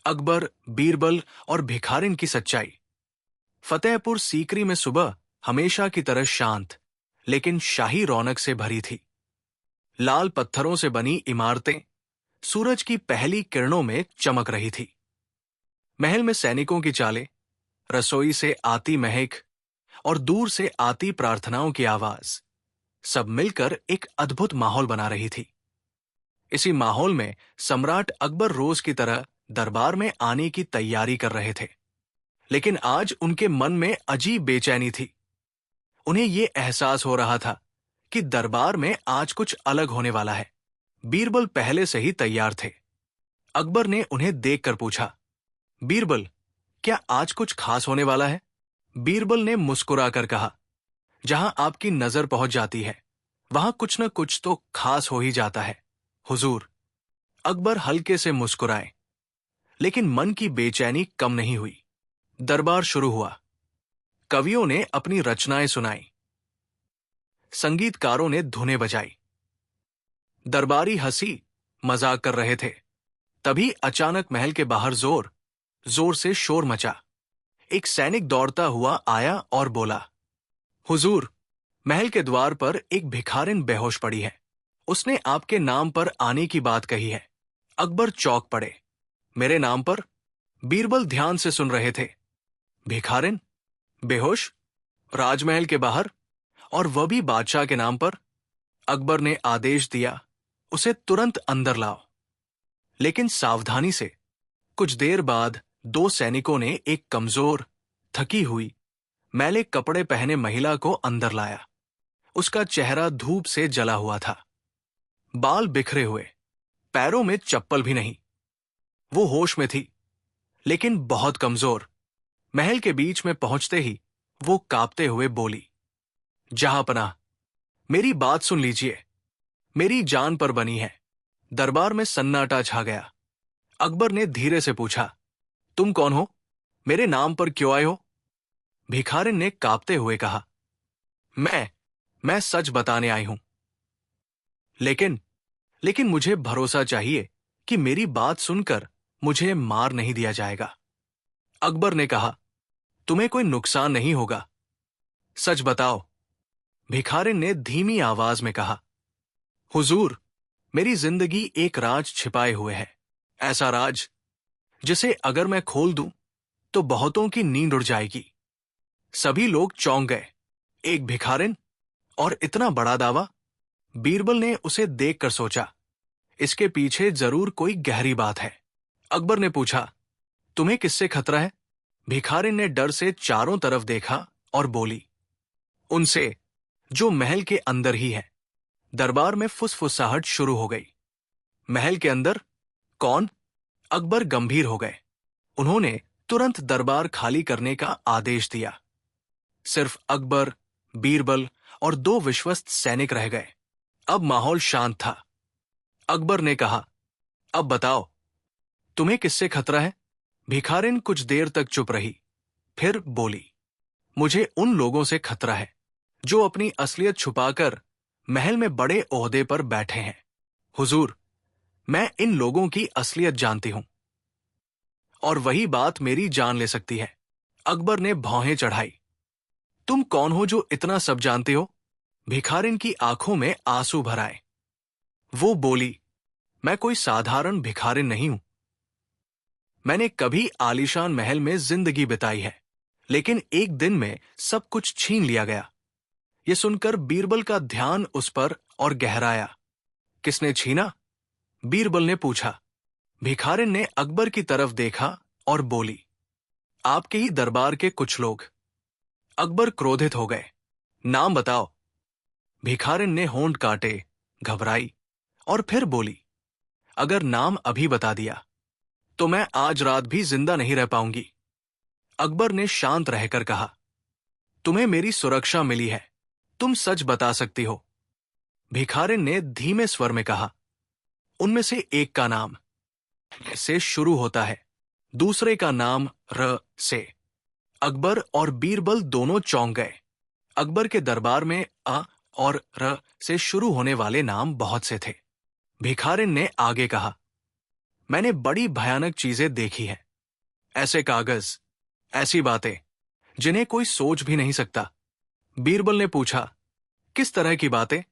अकबर, बीरबल और भिखारिन की सच्चाई। फतेहपुर सीकरी में सुबह हमेशा की तरह शांत लेकिन शाही रौनक से भरी थी। लाल पत्थरों से बनी इमारतें सूरज की पहली किरणों में चमक रही थी। महल में सैनिकों की चालें, रसोई से आती महक और दूर से आती प्रार्थनाओं की आवाज, सब मिलकर एक अद्भुत माहौल बना रही थी। इसी माहौल में सम्राट अकबर रोज की तरह दरबार में आने की तैयारी कर रहे थे, लेकिन आज उनके मन में अजीब बेचैनी थी। उन्हें यह एहसास हो रहा था कि दरबार में आज कुछ अलग होने वाला है। बीरबल पहले से ही तैयार थे। अकबर ने उन्हें देखकर पूछा, बीरबल, क्या आज कुछ खास होने वाला है? बीरबल ने मुस्कुराकर कहा, जहां आपकी नजर पहुंच जाती है वहां कुछ न कुछ तो खास हो ही जाता है, हुजूर। अकबर हल्के से मुस्कुराए, लेकिन मन की बेचैनी कम नहीं हुई। दरबार शुरू हुआ। कवियों ने अपनी रचनाएं सुनाई, संगीतकारों ने धुनें बजाई, दरबारी हंसी मजाक कर रहे थे। तभी अचानक महल के बाहर जोर जोर से शोर मचा। एक सैनिक दौड़ता हुआ आया और बोला, हुजूर, महल के द्वार पर एक भिखारिन बेहोश पड़ी है। उसने आपके नाम पर आने की बात कही है। अकबर चौंक पड़े। मेरे नाम पर? बीरबल ध्यान से सुन रहे थे। भिखारिन बेहोश, राजमहल के बाहर, और वह भी बादशाह के नाम पर? अकबर ने आदेश दिया, उसे तुरंत अंदर लाओ। लेकिन सावधानी से। कुछ देर बाद दो सैनिकों ने एक कमजोर, थकी हुई, मैले कपड़े पहने महिला को अंदर लाया। उसका चेहरा धूप से जला हुआ था, बाल बिखरे हुए, पैरों में चप्पल भी नहीं। वो होश में थी, लेकिन बहुत कमजोर। महल के बीच में पहुंचते ही वो कांपते हुए बोली, जहांपनाह, मेरी बात सुन लीजिए, मेरी जान पर बनी है। दरबार में सन्नाटा छा गया। अकबर ने धीरे से पूछा, तुम कौन हो? मेरे नाम पर क्यों आए हो? भिखारिन ने कांपते हुए कहा, मैं सच बताने आई हूं। लेकिन लेकिन मुझे भरोसा चाहिए कि मेरी बात सुनकर मुझे मार नहीं दिया जाएगा। अकबर ने कहा, तुम्हें कोई नुकसान नहीं होगा, सच बताओ। भिखारिन ने धीमी आवाज में कहा, हुजूर, मेरी जिंदगी एक राज छिपाए हुए है। ऐसा राज जिसे अगर मैं खोल दूं तो बहुतों की नींद उड़ जाएगी। सभी लोग चौंक गए। एक भिखारिन और इतना बड़ा दावा। बीरबल ने उसे देखकर सोचा, इसके पीछे जरूर कोई गहरी बात है। अकबर ने पूछा, तुम्हें किससे खतरा है? भिखारिन ने डर से चारों तरफ देखा और बोली, उनसे जो महल के अंदर ही है। दरबार में फुसफुसाहट शुरू हो गई। महल के अंदर? कौन? अकबर गंभीर हो गए। उन्होंने तुरंत दरबार खाली करने का आदेश दिया। सिर्फ अकबर, बीरबल और दो विश्वस्त सैनिक रह गए। अब माहौल शांत था। अकबर ने कहा, अब बताओ, तुम्हें किससे खतरा है? भिखारिन कुछ देर तक चुप रही, फिर बोली, मुझे उन लोगों से खतरा है जो अपनी असलियत छुपाकर महल में बड़े ओहदे पर बैठे हैं। हुजूर, मैं इन लोगों की असलियत जानती हूं, और वही बात मेरी जान ले सकती है। अकबर ने भौहें चढ़ाई। तुम कौन हो जो इतना सब जानते हो? भिखारिन की आंखों में आंसू भर आए। वो बोली, मैं कोई साधारण भिखारिन नहीं हूं। मैंने कभी आलीशान महल में जिंदगी बिताई है, लेकिन एक दिन में सब कुछ छीन लिया गया। यह सुनकर बीरबल का ध्यान उस पर और गहराया। किसने छीना? बीरबल ने पूछा। भिखारिन ने अकबर की तरफ देखा और बोली, आपके ही दरबार के कुछ लोग। अकबर क्रोधित हो गए। नाम बताओ। भिखारिन ने होंठ काटे, घबराई, और फिर बोली, अगर नाम अभी बता दिया तो मैं आज रात भी जिंदा नहीं रह पाऊंगी। अकबर ने शांत रहकर कहा, तुम्हें मेरी सुरक्षा मिली है, तुम सच बता सकती हो। भिखारिन ने धीमे स्वर में कहा, उनमें से एक का नाम से शुरू होता है, दूसरे का नाम र से। अकबर और बीरबल दोनों चौंक गए। अकबर के दरबार में अ और र से शुरू होने वाले नाम बहुत से थे। भिखारिन ने आगे कहा, मैंने बड़ी भयानक चीजें देखी हैं। ऐसे कागज, ऐसी बातें जिन्हें कोई सोच भी नहीं सकता। बीरबल ने पूछा, किस तरह की बातें?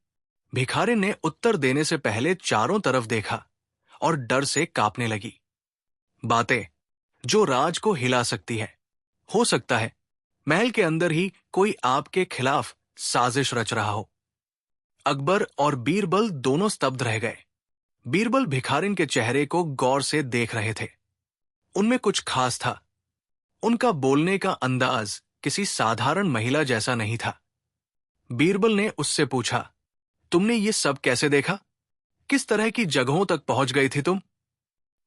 भिखारिन ने उत्तर देने से पहले चारों तरफ देखा और डर से कांपने लगी। बातें जो राज को हिला सकती है। हो सकता है महल के अंदर ही कोई आपके खिलाफ साजिश रच रहा हो। अकबर और बीरबल दोनों स्तब्ध रह गए। बीरबल भिखारिन के चेहरे को गौर से देख रहे थे। उनमें कुछ खास था। उनका बोलने का अंदाज किसी साधारण महिला जैसा नहीं था। बीरबल ने उससे पूछा, तुमने ये सब कैसे देखा? किस तरह की जगहों तक पहुंच गई थी तुम?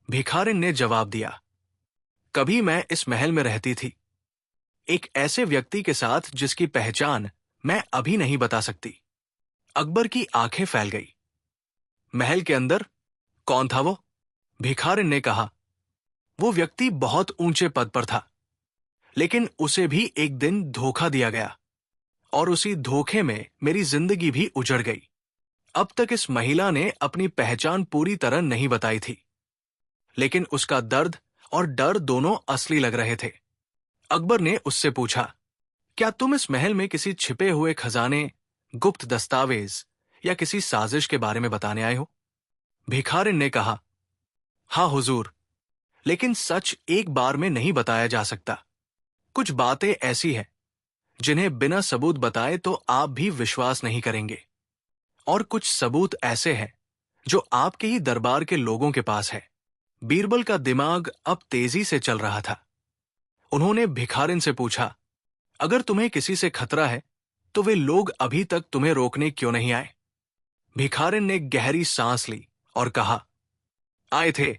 भिखारिन ने जवाब दिया, कभी मैं इस महल में रहती थी, एक ऐसे व्यक्ति के साथ जिसकी पहचान मैं अभी नहीं बता सकती। अकबर की आंखें फैल गई। महल के अंदर? कौन था वो? भिखारिन ने कहा, वो व्यक्ति बहुत ऊंचे पद पर था, लेकिन उसे भी एक दिन धोखा दिया गया और उसी धोखे में मेरी जिंदगी भी उजड़ गई। अब तक इस महिला ने अपनी पहचान पूरी तरह नहीं बताई थी, लेकिन उसका दर्द और डर दोनों असली लग रहे थे। अकबर ने उससे पूछा, क्या तुम इस महल में किसी छिपे हुए खजाने, गुप्त दस्तावेज या किसी साजिश के बारे में बताने आए हो? भिखारिन ने कहा, हाँ हुजूर, लेकिन सच एक बार में नहीं बताया जा सकता। कुछ बातें ऐसी हैं जिन्हें बिना सबूत बताए तो आप भी विश्वास नहीं करेंगे, और कुछ सबूत ऐसे हैं जो आपके ही दरबार के लोगों के पास है। बीरबल का दिमाग अब तेजी से चल रहा था। उन्होंने भिखारिन से पूछा, अगर तुम्हें किसी से खतरा है तो वे लोग अभी तक तुम्हें रोकने क्यों नहीं आए? भिखारिन ने गहरी सांस ली और कहा, आए थे।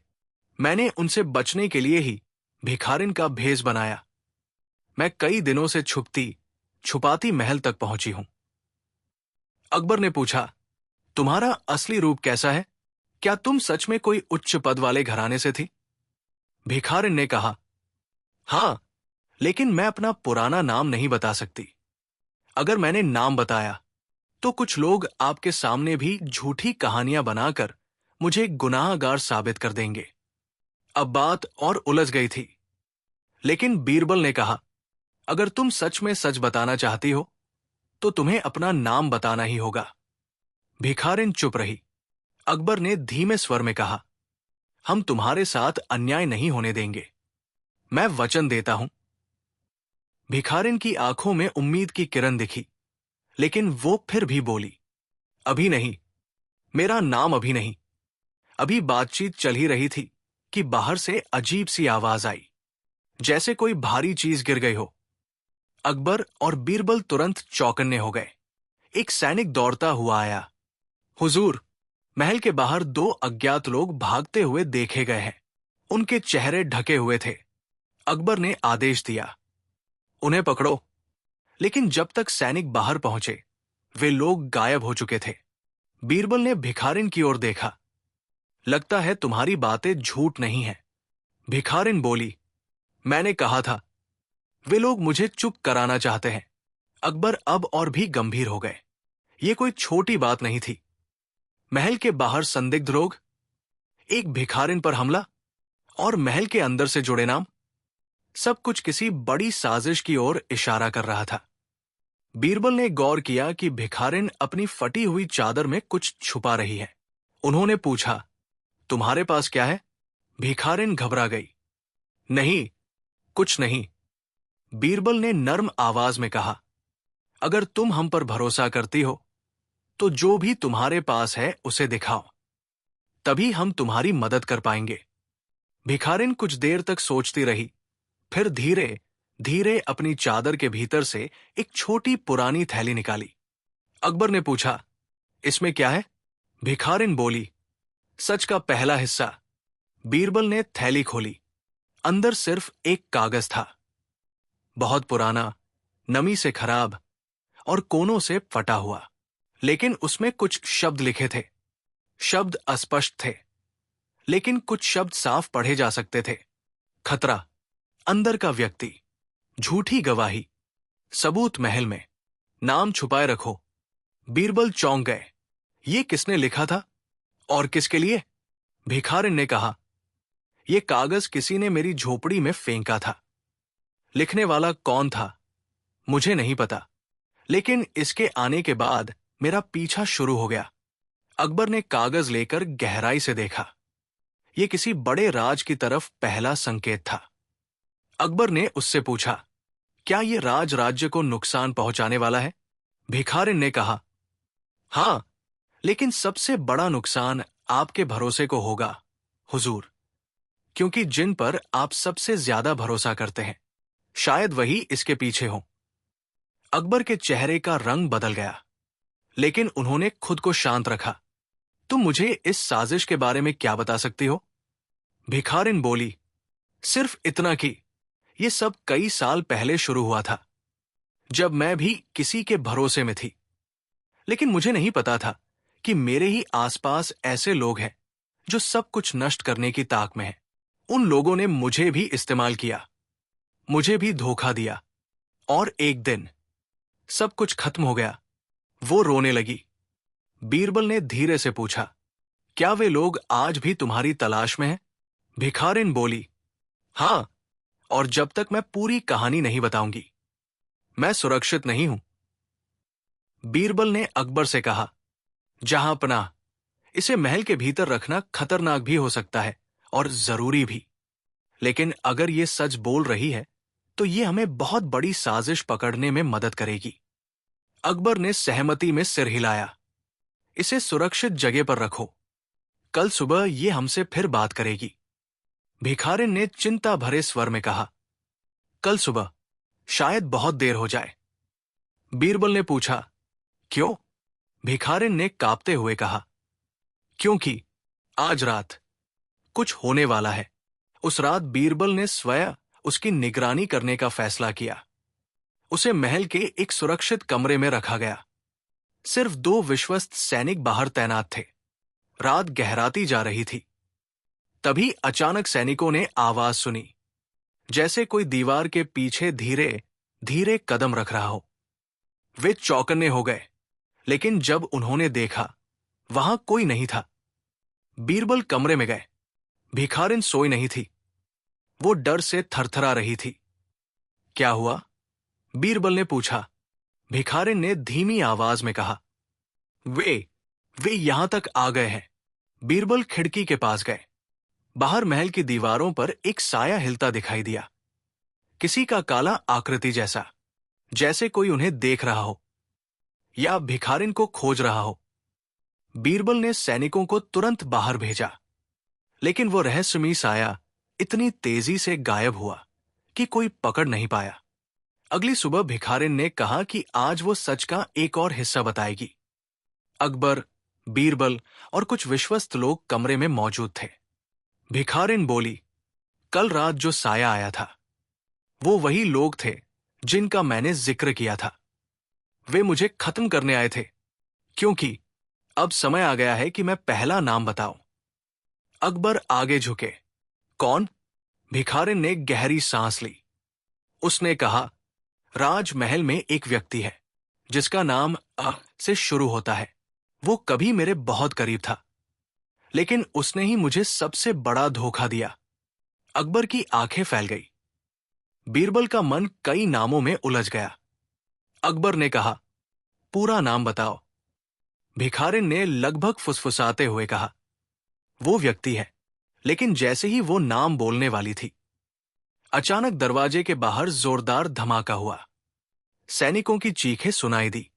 मैंने उनसे बचने के लिए ही भिखारिन का भेष बनाया। मैं कई दिनों से छुपाती महल तक पहुंची हूं। अकबर ने पूछा, तुम्हारा असली रूप कैसा है? क्या तुम सच में कोई उच्च पद वाले घराने से थी? भिखारिन ने कहा, हां, लेकिन मैं अपना पुराना नाम नहीं बता सकती। अगर मैंने नाम बताया तो कुछ लोग आपके सामने भी झूठी कहानियां बनाकर मुझे गुनाहगार साबित कर देंगे। अब बात और उलझ गई थी, लेकिन बीरबल ने कहा, अगर तुम सच में सच बताना चाहती हो तो तुम्हें अपना नाम बताना ही होगा। भिखारिन चुप रही। अकबर ने धीमे स्वर में कहा, हम तुम्हारे साथ अन्याय नहीं होने देंगे। मैं वचन देता हूं। भिखारिन की आंखों में उम्मीद की किरण दिखी, लेकिन वो फिर भी बोली, अभी नहीं, मेरा नाम अभी नहीं। अभी बातचीत चल ही रही थी कि बाहर से अजीब सी आवाज आई, जैसे कोई भारी चीज गिर गई हो। अकबर और बीरबल तुरंत चौकन्ने हो गए। एक सैनिक दौड़ता हुआ आया, हुजूर, महल के बाहर दो अज्ञात लोग भागते हुए देखे गए हैं। उनके चेहरे ढके हुए थे। अकबर ने आदेश दिया, उन्हें पकड़ो। लेकिन जब तक सैनिक बाहर पहुंचे वे लोग गायब हो चुके थे। बीरबल ने भिखारिन की ओर देखा, लगता है तुम्हारी बातें झूठ नहीं हैं। भिखारिन बोली, मैंने कहा था, वे लोग मुझे चुप कराना चाहते हैं। अकबर अब और भी गंभीर हो गए। ये कोई छोटी बात नहीं थी। महल के बाहर संदिग्ध लोग, एक भिखारिन पर हमला और महल के अंदर से जुड़े नाम, सब कुछ किसी बड़ी साजिश की ओर इशारा कर रहा था। बीरबल ने गौर किया कि भिखारिन अपनी फटी हुई चादर में कुछ छुपा रही है। उन्होंने पूछा, तुम्हारे पास क्या है? भिखारिन घबरा गई। नहीं, कुछ नहीं। बीरबल ने नर्म आवाज में कहा, अगर तुम हम पर भरोसा करती हो तो जो भी तुम्हारे पास है उसे दिखाओ, तभी हम तुम्हारी मदद कर पाएंगे। भिखारिन कुछ देर तक सोचती रही, फिर धीरे धीरे अपनी चादर के भीतर से एक छोटी पुरानी थैली निकाली। अकबर ने पूछा, इसमें क्या है? भिखारिन बोली, सच का पहला हिस्सा। बीरबल ने थैली खोली। अंदर सिर्फ एक कागज था, बहुत पुराना, नमी से खराब और कोनों से फटा हुआ, लेकिन उसमें कुछ शब्द लिखे थे। शब्द अस्पष्ट थे, लेकिन कुछ शब्द साफ पढ़े जा सकते थे। खतरा, अंदर का व्यक्ति, झूठी गवाही, सबूत महल में, नाम छुपाए रखो। बीरबल चौंक गए। ये किसने लिखा था और किसके लिए? भिखारिन ने कहा, ये कागज किसी ने मेरी झोपड़ी में फेंका था। लिखने वाला कौन था मुझे नहीं पता, लेकिन इसके आने के बाद मेरा पीछा शुरू हो गया। अकबर ने कागज लेकर गहराई से देखा। ये किसी बड़े राज की तरफ पहला संकेत था। अकबर ने उससे पूछा, क्या ये राज राज्य को नुकसान पहुंचाने वाला है? भिखारिन ने कहा, हां, लेकिन सबसे बड़ा नुकसान आपके भरोसे को होगा, हुजूर, क्योंकि जिन पर आप सबसे ज्यादा भरोसा करते हैं, शायद वही इसके पीछे हो। अकबर के चेहरे का रंग बदल गया, लेकिन उन्होंने खुद को शांत रखा। तुम मुझे इस साजिश के बारे में क्या बता सकती हो? भिखारिन बोली, सिर्फ इतना कि यह सब कई साल पहले शुरू हुआ था, जब मैं भी किसी के भरोसे में थी। लेकिन मुझे नहीं पता था कि मेरे ही आसपास ऐसे लोग हैं जो सब कुछ नष्ट करने की ताक में हैं। उन लोगों ने मुझे भी इस्तेमाल किया, मुझे भी धोखा दिया, और एक दिन सब कुछ खत्म हो गया। वो रोने लगी। बीरबल ने धीरे से पूछा, क्या वे लोग आज भी तुम्हारी तलाश में हैं? भिखारिन बोली, हां, और जब तक मैं पूरी कहानी नहीं बताऊंगी, मैं सुरक्षित नहीं हूं। बीरबल ने अकबर से कहा, जहां पनाह, इसे महल के भीतर रखना खतरनाक भी हो सकता है और जरूरी भी, लेकिन अगर ये सच बोल रही है तो ये हमें बहुत बड़ी साजिश पकड़ने में मदद करेगी। अकबर ने सहमति में सिर हिलाया। इसे सुरक्षित जगह पर रखो, कल सुबह ये हमसे फिर बात करेगी। भिखारिन ने चिंता भरे स्वर में कहा, कल सुबह, शायद बहुत देर हो जाए। बीरबल ने पूछा, क्यों? भिखारिन ने कांपते हुए कहा, क्योंकि आज रात कुछ होने वाला है। उस रात बीरबल ने स्वयं उसकी निगरानी करने का फैसला किया। उसे महल के एक सुरक्षित कमरे में रखा गया। सिर्फ 2 विश्वस्त सैनिक बाहर तैनात थे। रात गहराती जा रही थी। तभी अचानक सैनिकों ने आवाज सुनी, जैसे कोई दीवार के पीछे धीरे धीरे कदम रख रहा हो। वे चौकन्ने हो गए, लेकिन जब उन्होंने देखा, वहां कोई नहीं था। बीरबल कमरे में गए। भिखारिन सोई नहीं थी। वो डर से थरथरा रही थी। क्या हुआ? बीरबल ने पूछा। भिखारिन ने धीमी आवाज में कहा, वे यहां तक आ गए हैं। बीरबल खिड़की के पास गए। बाहर महल की दीवारों पर एक साया हिलता दिखाई दिया, किसी का काला आकृति जैसा, जैसे कोई उन्हें देख रहा हो या भिखारिन को खोज रहा हो। बीरबल ने सैनिकों को तुरंत बाहर भेजा, लेकिन वो रहस्यमयी साया इतनी तेजी से गायब हुआ कि कोई पकड़ नहीं पाया। अगली सुबह भिखारिन ने कहा कि आज वो सच का एक और हिस्सा बताएगी। अकबर, बीरबल और कुछ विश्वस्त लोग कमरे में मौजूद थे। भिखारिन बोली, कल रात जो साया आया था, वो वही लोग थे जिनका मैंने जिक्र किया था। वे मुझे खत्म करने आए थे, क्योंकि अब समय आ गया है कि मैं पहला नाम बताऊं। अकबर आगे झुके। कौन? भिखारिन ने गहरी सांस ली। उसने कहा, राजमहल में एक व्यक्ति है जिसका नाम अ से शुरू होता है। वो कभी मेरे बहुत करीब था, लेकिन उसने ही मुझे सबसे बड़ा धोखा दिया। अकबर की आंखें फैल गई। बीरबल का मन कई नामों में उलझ गया। अकबर ने कहा, पूरा नाम बताओ। भिखारिन ने लगभग फुसफुसाते हुए कहा, वो व्यक्ति है। लेकिन जैसे ही वो नाम बोलने वाली थी, अचानक दरवाजे के बाहर जोरदार धमाका हुआ। सैनिकों की चीखें सुनाई दी।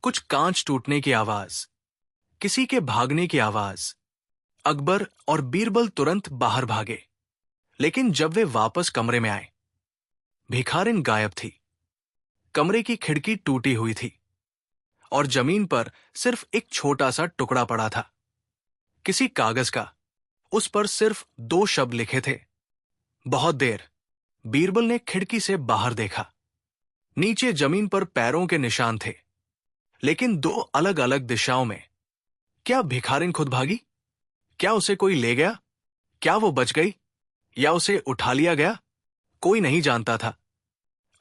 कुछ कांच टूटने की आवाज, किसी के भागने की आवाज। अकबर और बीरबल तुरंत बाहर भागे, लेकिन जब वे वापस कमरे में आए, भिखारिन गायब थी। कमरे की खिड़की टूटी हुई थी और जमीन पर सिर्फ एक छोटा सा टुकड़ा पड़ा था, किसी कागज का। उस पर सिर्फ 2 शब्द लिखे थे, बहुत देर। बीरबल ने खिड़की से बाहर देखा। नीचे जमीन पर पैरों के निशान थे, लेकिन 2 अलग अलग दिशाओं में। क्या भिखारिन खुद भागी? क्या उसे कोई ले गया? क्या वो बच गई या उसे उठा लिया गया? कोई नहीं जानता था।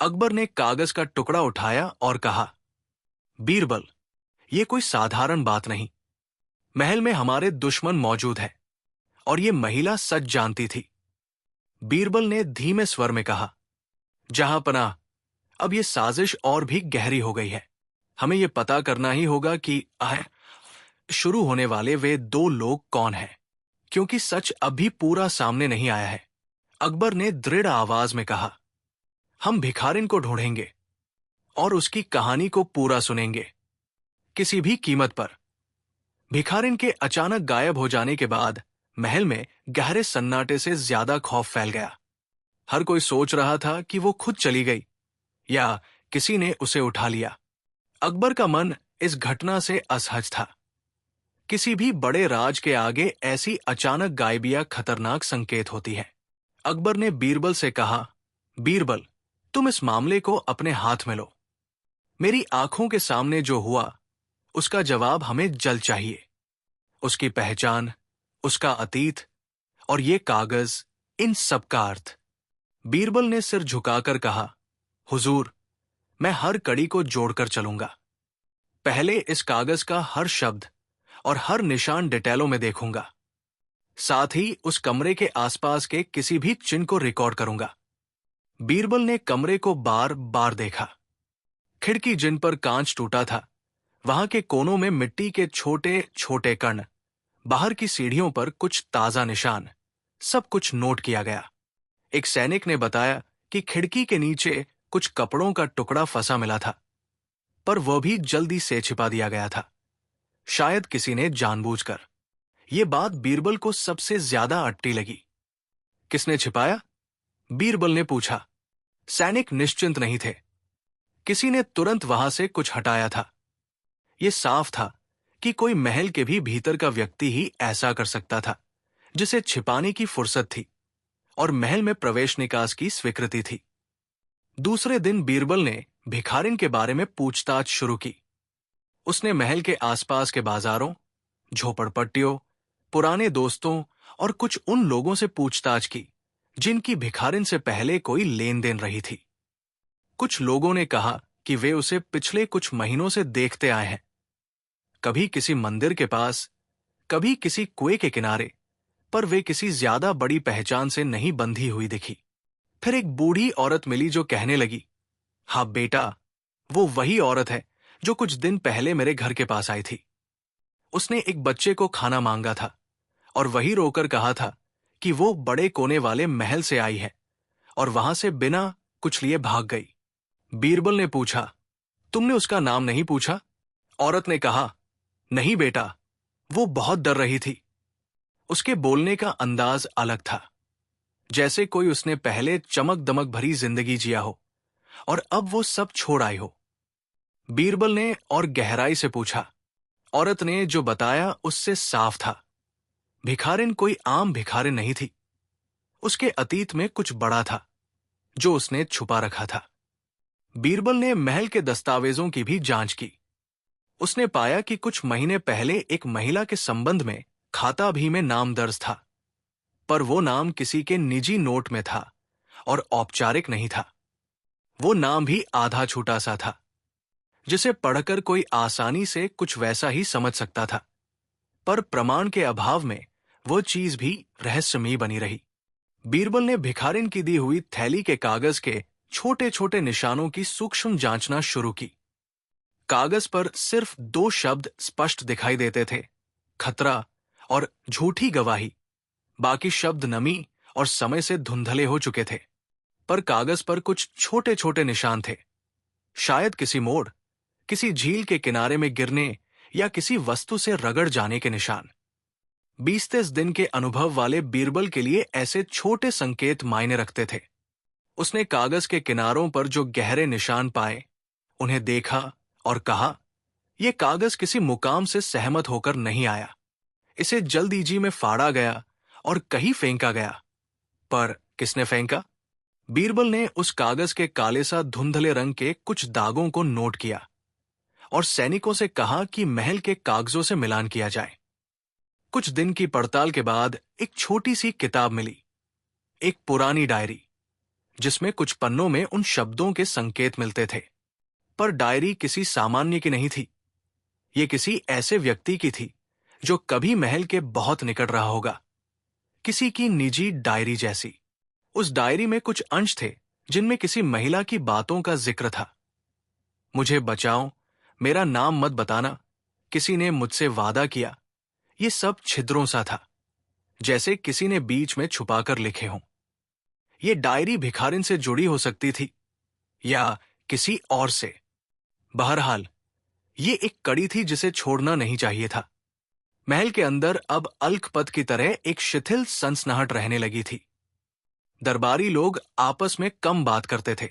अकबर ने कागज का टुकड़ा उठाया और कहा, बीरबल, ये कोई साधारण बात नहीं। महल में हमारे दुश्मन मौजूद हैं और ये महिला सच जानती थी। बीरबल ने धीमे स्वर में कहा, जहांपनाह, अब ये साजिश और भी गहरी हो गई है। हमें ये पता करना ही होगा कि शुरू होने वाले वे दो लोग कौन हैं, क्योंकि सच अभी पूरा सामने नहीं आया है। अकबर ने दृढ़ आवाज में कहा, हम भिखारिन को ढूंढेंगे और उसकी कहानी को पूरा सुनेंगे, किसी भी कीमत पर। भिखारिन के अचानक गायब हो जाने के बाद महल में गहरे सन्नाटे से ज्यादा खौफ फैल गया। हर कोई सोच रहा था कि वो खुद चली गई या किसी ने उसे उठा लिया। अकबर का मन इस घटना से असहज था। किसी भी बड़े राज के आगे ऐसी अचानक गायबिया खतरनाक संकेत होती है। अकबर ने बीरबल से कहा, बीरबल, तुम इस मामले को अपने हाथ में लो। मेरी आंखों के सामने जो हुआ उसका जवाब हमें जल्द चाहिए। उसकी पहचान, उसका अतीत और ये कागज, इन सब का अर्थ। बीरबल ने सिर झुकाकर कहा, हुजूर, मैं हर कड़ी को जोड़कर चलूंगा। पहले इस कागज का हर शब्द और हर निशान डिटेलों में देखूंगा। साथ ही उस कमरे के आसपास के किसी भी चिन्ह को रिकॉर्ड करूंगा। बीरबल ने कमरे को बार बार देखा। खिड़की जिन पर कांच टूटा था, वहां के कोनों में मिट्टी के छोटे छोटे कण, बाहर की सीढ़ियों पर कुछ ताजा निशान, सब कुछ नोट किया गया। एक सैनिक ने बताया कि खिड़की के नीचे कुछ कपड़ों का टुकड़ा फंसा मिला था, पर वह भी जल्दी से छिपा दिया गया था, शायद किसी ने जानबूझकर। यह बात बीरबल को सबसे ज्यादा अटटी लगी। किसने छिपाया? बीरबल ने पूछा। सैनिक निश्चिंत नहीं थे। किसी ने तुरंत वहां से कुछ हटाया था। यह साफ था कि कोई महल के भी भीतर का व्यक्ति ही ऐसा कर सकता था, जिसे छिपाने की फुर्सत थी और महल में प्रवेश निकास की स्वीकृति थी। दूसरे दिन बीरबल ने भिखारिन के बारे में पूछताछ शुरू की। उसने महल के आसपास के बाजारों, झोपड़पट्टियों, पुराने दोस्तों और कुछ उन लोगों से पूछताछ की जिनकी भिखारिन से पहले कोई लेन देन रही थी। कुछ लोगों ने कहा कि वे उसे पिछले कुछ महीनों से देखते आए हैं, कभी किसी मंदिर के पास, कभी किसी कुएं के किनारे, पर वे किसी ज्यादा बड़ी पहचान से नहीं बंधी हुई दिखी। फिर एक बूढ़ी औरत मिली जो कहने लगी, हाँ बेटा, वो वही औरत है जो कुछ दिन पहले मेरे घर के पास आई थी। उसने एक बच्चे को खाना मांगा था और वही रोकर कहा था कि वो बड़े कोने वाले महल से आई है और वहां से बिना कुछ लिए भाग गई। बीरबल ने पूछा, तुमने उसका नाम नहीं पूछा? औरत ने कहा, नहीं बेटा, वो बहुत डर रही थी। उसके बोलने का अंदाज अलग था, जैसे कोई उसने पहले चमक दमक भरी जिंदगी जिया हो और अब वो सब छोड़ आई हो। बीरबल ने और गहराई से पूछा। औरत ने जो बताया उससे साफ था, भिखारिन कोई आम भिखारिन नहीं थी। उसके अतीत में कुछ बड़ा था जो उसने छुपा रखा था। बीरबल ने महल के दस्तावेजों की भी जांच की। उसने पाया कि कुछ महीने पहले एक महिला के संबंध में खाता भी में नाम दर्ज था, पर वो नाम किसी के निजी नोट में था और औपचारिक नहीं था। वो नाम भी आधा छूटा सा था, जिसे पढ़कर कोई आसानी से कुछ वैसा ही समझ सकता था, पर प्रमाण के अभाव में वो चीज भी रहस्यमयी बनी रही। बीरबल ने भिखारिन की दी हुई थैली के कागज के छोटे छोटे निशानों की सूक्ष्म जांचना शुरू की। कागज पर सिर्फ दो शब्द स्पष्ट दिखाई देते थे, खतरा और झूठी गवाही। बाकी शब्द नमी और समय से धुंधले हो चुके थे, पर कागज पर कुछ छोटे छोटे निशान थे, शायद किसी मोड़, किसी झील के किनारे में गिरने या किसी वस्तु से रगड़ जाने के निशान। 20-30 दिन के अनुभव वाले बीरबल के लिए ऐसे छोटे संकेत मायने रखते थे। उसने कागज के किनारों पर जो गहरे निशान पाए, उन्हें देखा और कहा, यह कागज किसी मुकाम से सहमत होकर नहीं आया। इसे जल्दीजी में फाड़ा गया और कहीं फेंका गया। पर किसने फेंका? बीरबल ने उस कागज के काले सा धुंधले रंग के कुछ दागों को नोट किया और सैनिकों से कहा कि महल के कागजों से मिलान किया जाए। कुछ दिन की पड़ताल के बाद एक छोटी सी किताब मिली, एक पुरानी डायरी, जिसमें कुछ पन्नों में उन शब्दों के संकेत मिलते थे, पर डायरी किसी सामान्य की नहीं थी। ये किसी ऐसे व्यक्ति की थी जो कभी महल के बहुत निकट रहा होगा, किसी की निजी डायरी जैसी। उस डायरी में कुछ अंश थे जिनमें किसी महिला की बातों का जिक्र था। मुझे बचाओ, मेरा नाम मत बताना, किसी ने मुझसे वादा किया। ये सब छिद्रों सा था, जैसे किसी ने बीच में छुपाकर लिखे हों। ये डायरी भिखारिन से जुड़ी हो सकती थी या किसी और से। बहरहाल ये एक कड़ी थी जिसे छोड़ना नहीं चाहिए था। महल के अंदर अब अलखपत की तरह एक शिथिल सनसनाहट रहने लगी थी। दरबारी लोग आपस में कम बात करते थे।